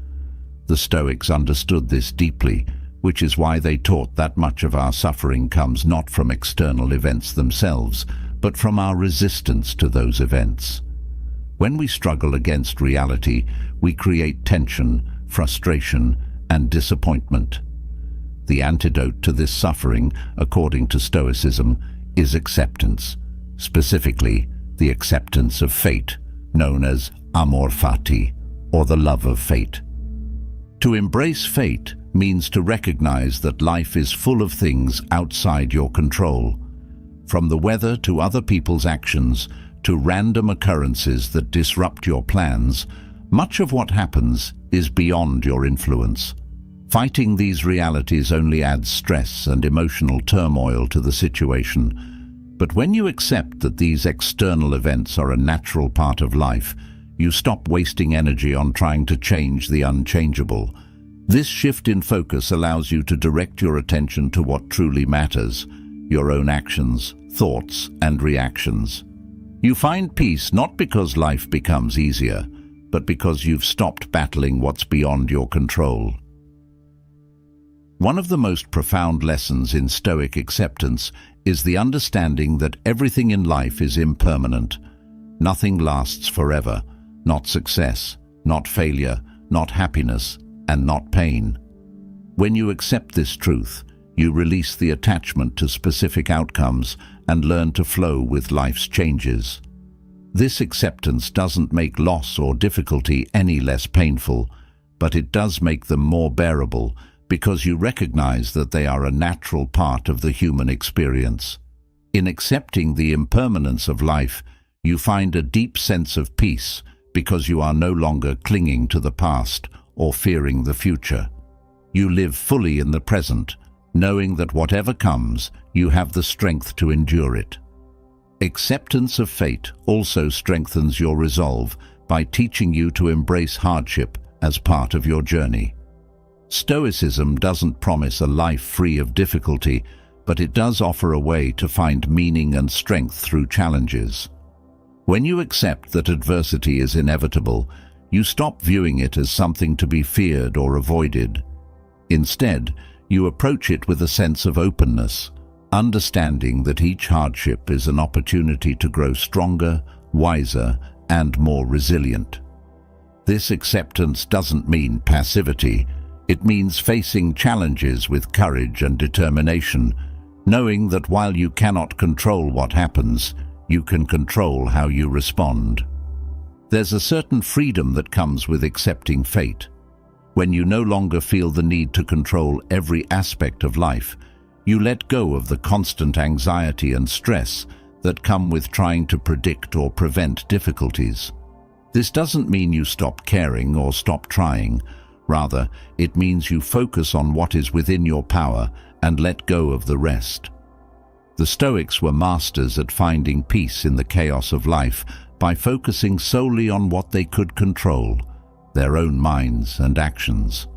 The Stoics understood this deeply, which is why they taught that much of our suffering comes not from external events themselves, but from our resistance to those events. When we struggle against reality, we create tension, frustration, and disappointment. The antidote to this suffering, according to Stoicism, is acceptance, specifically the acceptance of fate, known as amor fati, or the love of fate. To embrace fate means to recognize that life is full of things outside your control, from the weather to other people's actions to random occurrences that disrupt your plans. Much of what happens is beyond your influence. Fighting these realities only adds stress and emotional turmoil to the situation. But when you accept that these external events are a natural part of life, you stop wasting energy on trying to change the unchangeable. This shift in focus allows you to direct your attention to what truly matters: your own actions, thoughts, and reactions. You find peace not because life becomes easier, but because you've stopped battling what's beyond your control. One of the most profound lessons in Stoic acceptance is the understanding that everything in life is impermanent. Nothing lasts forever, not success, not failure, not happiness, and not pain. When you accept this truth, you release the attachment to specific outcomes and learn to flow with life's changes. This acceptance doesn't make loss or difficulty any less painful, but it does make them more bearable because you recognize that they are a natural part of the human experience. In accepting the impermanence of life, you find a deep sense of peace because you are no longer clinging to the past or fearing the future. You live fully in the present, knowing that whatever comes, you have the strength to endure it. Acceptance of fate also strengthens your resolve by teaching you to embrace hardship as part of your journey. Stoicism doesn't promise a life free of difficulty, but it does offer a way to find meaning and strength through challenges. When you accept that adversity is inevitable, you stop viewing it as something to be feared or avoided. Instead, you approach it with a sense of openness, understanding that each hardship is an opportunity to grow stronger, wiser, and more resilient. This acceptance doesn't mean passivity. It means facing challenges with courage and determination, knowing that while you cannot control what happens, you can control how you respond. There's a certain freedom that comes with accepting fate. When you no longer feel the need to control every aspect of life, you let go of the constant anxiety and stress that come with trying to predict or prevent difficulties. This doesn't mean you stop caring or stop trying. Rather, it means you focus on what is within your power and let go of the rest. The Stoics were masters at finding peace in the chaos of life by focusing solely on what they could control: their own minds and actions.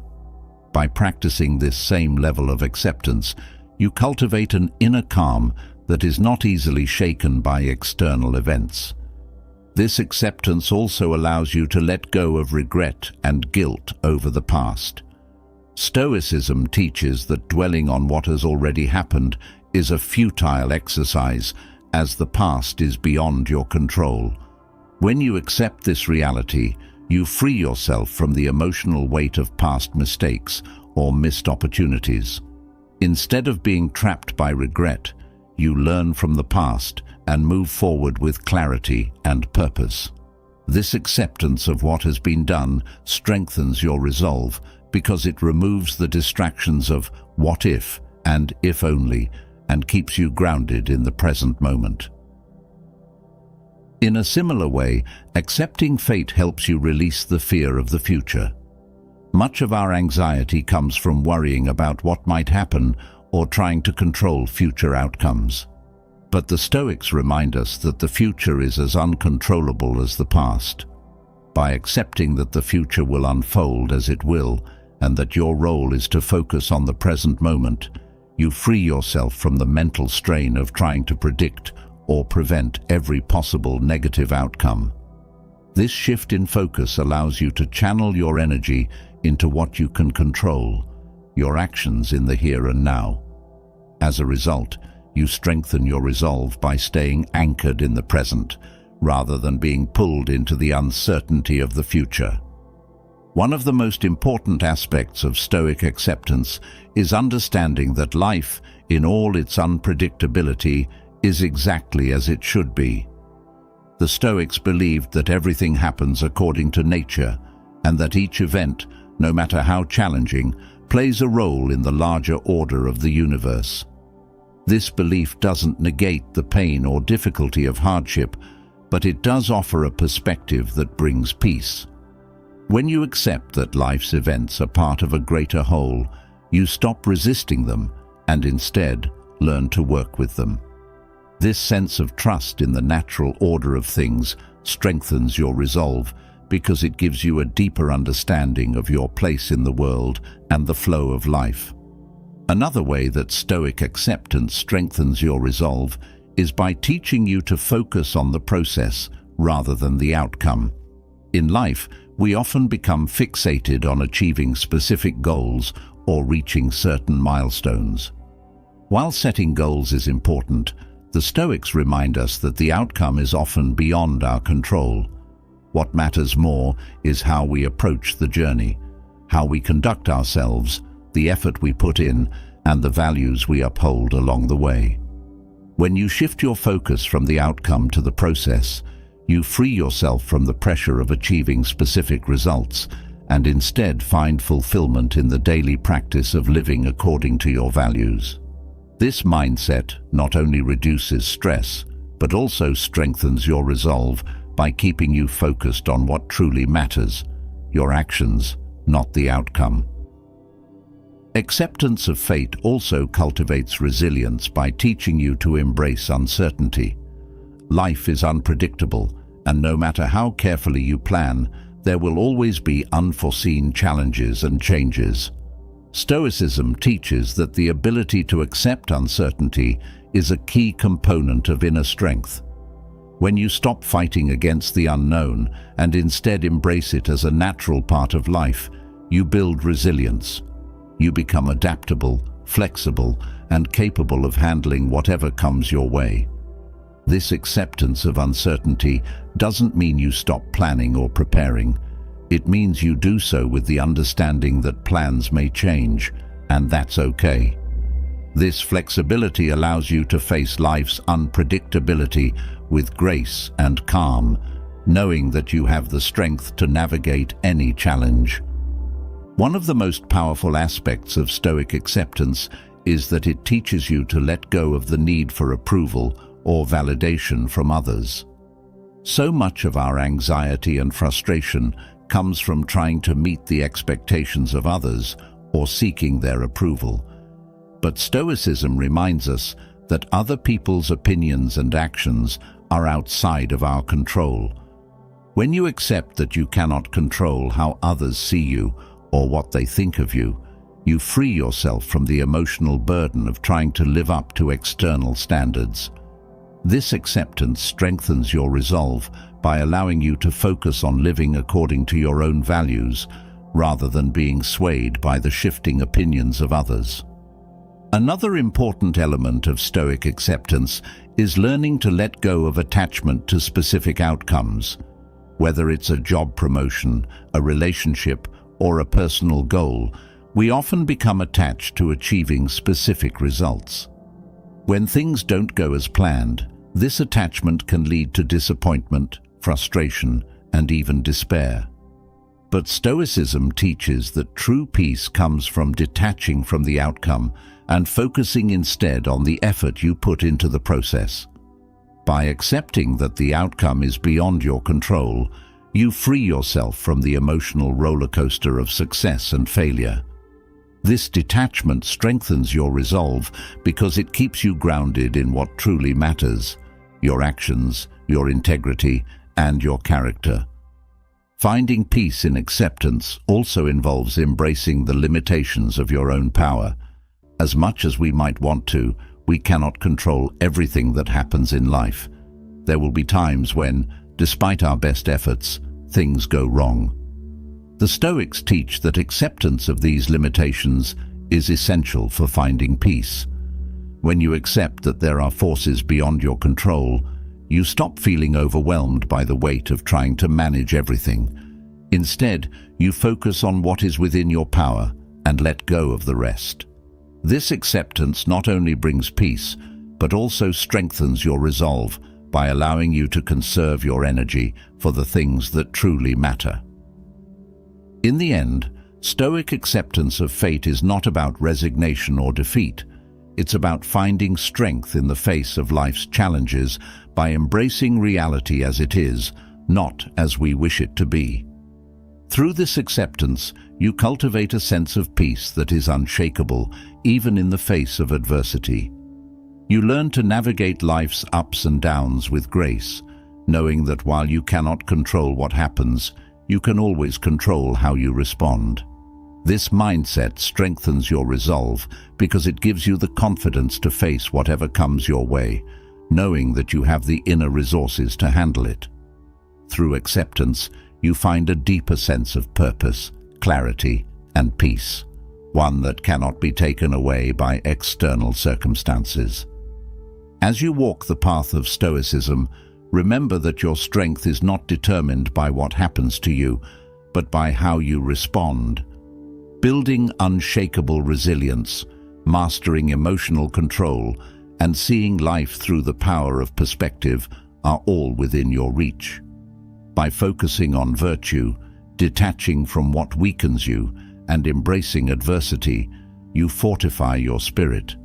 By practicing this same level of acceptance, you cultivate an inner calm that is not easily shaken by external events. This acceptance also allows you to let go of regret and guilt over the past. Stoicism teaches that dwelling on what has already happened is a futile exercise, as the past is beyond your control. When you accept this reality, you free yourself from the emotional weight of past mistakes or missed opportunities. Instead of being trapped by regret, you learn from the past and move forward with clarity and purpose. This acceptance of what has been done strengthens your resolve because it removes the distractions of what if and if only, and keeps you grounded in the present moment. In a similar way, accepting fate helps you release the fear of the future. Much of our anxiety comes from worrying about what might happen or trying to control future outcomes. But the Stoics remind us that the future is as uncontrollable as the past. By accepting that the future will unfold as it will, and that your role is to focus on the present moment, you free yourself from the mental strain of trying to predict or prevent every possible negative outcome. This shift in focus allows you to channel your energy into what you can control, your actions in the here and now. As a result, you strengthen your resolve by staying anchored in the present, rather than being pulled into the uncertainty of the future. One of the most important aspects of Stoic acceptance is understanding that life, in all its unpredictability, is exactly as it should be. The Stoics believed that everything happens according to nature, and that each event, no matter how challenging, plays a role in the larger order of the universe. This belief doesn't negate the pain or difficulty of hardship, but it does offer a perspective that brings peace. When you accept that life's events are part of a greater whole, you stop resisting them and instead learn to work with them. This sense of trust in the natural order of things strengthens your resolve because it gives you a deeper understanding of your place in the world and the flow of life. Another way that Stoic acceptance strengthens your resolve is by teaching you to focus on the process rather than the outcome. In life, we often become fixated on achieving specific goals or reaching certain milestones. While setting goals is important, the Stoics remind us that the outcome is often beyond our control. What matters more is how we approach the journey, how we conduct ourselves, the effort we put in, and the values we uphold along the way. When you shift your focus from the outcome to the process, you free yourself from the pressure of achieving specific results and instead find fulfillment in the daily practice of living according to your values. This mindset not only reduces stress, but also strengthens your resolve by keeping you focused on what truly matters, your actions, not the outcome. Acceptance of fate also cultivates resilience by teaching you to embrace uncertainty. Life is unpredictable, and no matter how carefully you plan, there will always be unforeseen challenges and changes. Stoicism teaches that the ability to accept uncertainty is a key component of inner strength. When you stop fighting against the unknown and instead embrace it as a natural part of life, you build resilience. You become adaptable, flexible, and capable of handling whatever comes your way. This acceptance of uncertainty doesn't mean you stop planning or preparing. It means you do so with the understanding that plans may change, and that's okay. This flexibility allows you to face life's unpredictability with grace and calm, knowing that you have the strength to navigate any challenge. One of the most powerful aspects of Stoic acceptance is that it teaches you to let go of the need for approval or validation from others. So much of our anxiety and frustration comes from trying to meet the expectations of others or seeking their approval. But Stoicism reminds us that other people's opinions and actions are outside of our control. When you accept that you cannot control how others see you or what they think of you, you free yourself from the emotional burden of trying to live up to external standards. This acceptance strengthens your resolve by allowing you to focus on living according to your own values, rather than being swayed by the shifting opinions of others. Another important element of Stoic acceptance is learning to let go of attachment to specific outcomes. Whether it's a job promotion, a relationship, or a personal goal, we often become attached to achieving specific results. When things don't go as planned, this attachment can lead to disappointment, frustration, and even despair. But Stoicism teaches that true peace comes from detaching from the outcome and focusing instead on the effort you put into the process. By accepting that the outcome is beyond your control, you free yourself from the emotional roller coaster of success and failure. This detachment strengthens your resolve because it keeps you grounded in what truly matters: your actions, your integrity, and your character. Finding peace in acceptance also involves embracing the limitations of your own power. As much as we might want to, we cannot control everything that happens in life. There will be times when, despite our best efforts, things go wrong. The Stoics teach that acceptance of these limitations is essential for finding peace. When you accept that there are forces beyond your control, you stop feeling overwhelmed by the weight of trying to manage everything. Instead, you focus on what is within your power and let go of the rest. This acceptance not only brings peace, but also strengthens your resolve by allowing you to conserve your energy for the things that truly matter. In the end, Stoic acceptance of fate is not about resignation or defeat. It's about finding strength in the face of life's challenges by embracing reality as it is, not as we wish it to be. Through this acceptance, you cultivate a sense of peace that is unshakable, even in the face of adversity. You learn to navigate life's ups and downs with grace, knowing that while you cannot control what happens, you can always control how you respond. This mindset strengthens your resolve because it gives you the confidence to face whatever comes your way, knowing that you have the inner resources to handle it. Through acceptance, you find a deeper sense of purpose, clarity, and peace, one that cannot be taken away by external circumstances. As you walk the path of Stoicism, remember that your strength is not determined by what happens to you, but by how you respond. Building unshakable resilience, mastering emotional control, and seeing life through the power of perspective are all within your reach. By focusing on virtue, detaching from what weakens you, and embracing adversity, you fortify your spirit.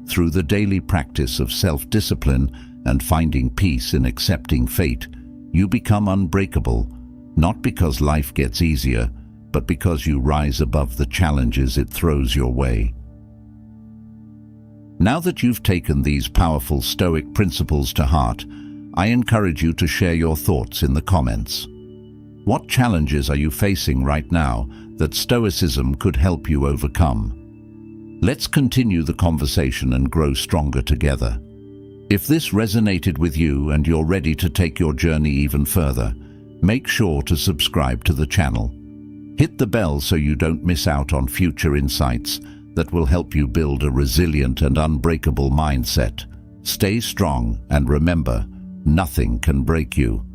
Through the daily practice of self-discipline and finding peace in accepting fate, you become unbreakable, not because life gets easier, but because you rise above the challenges it throws your way. Now that you've taken these powerful Stoic principles to heart, I encourage you to share your thoughts in the comments. What challenges are you facing right now that Stoicism could help you overcome? Let's continue the conversation and grow stronger together. If this resonated with you and you're ready to take your journey even further, make sure to subscribe to the channel. Hit the bell so you don't miss out on future insights that will help you build a resilient and unbreakable mindset. Stay strong and remember, nothing can break you.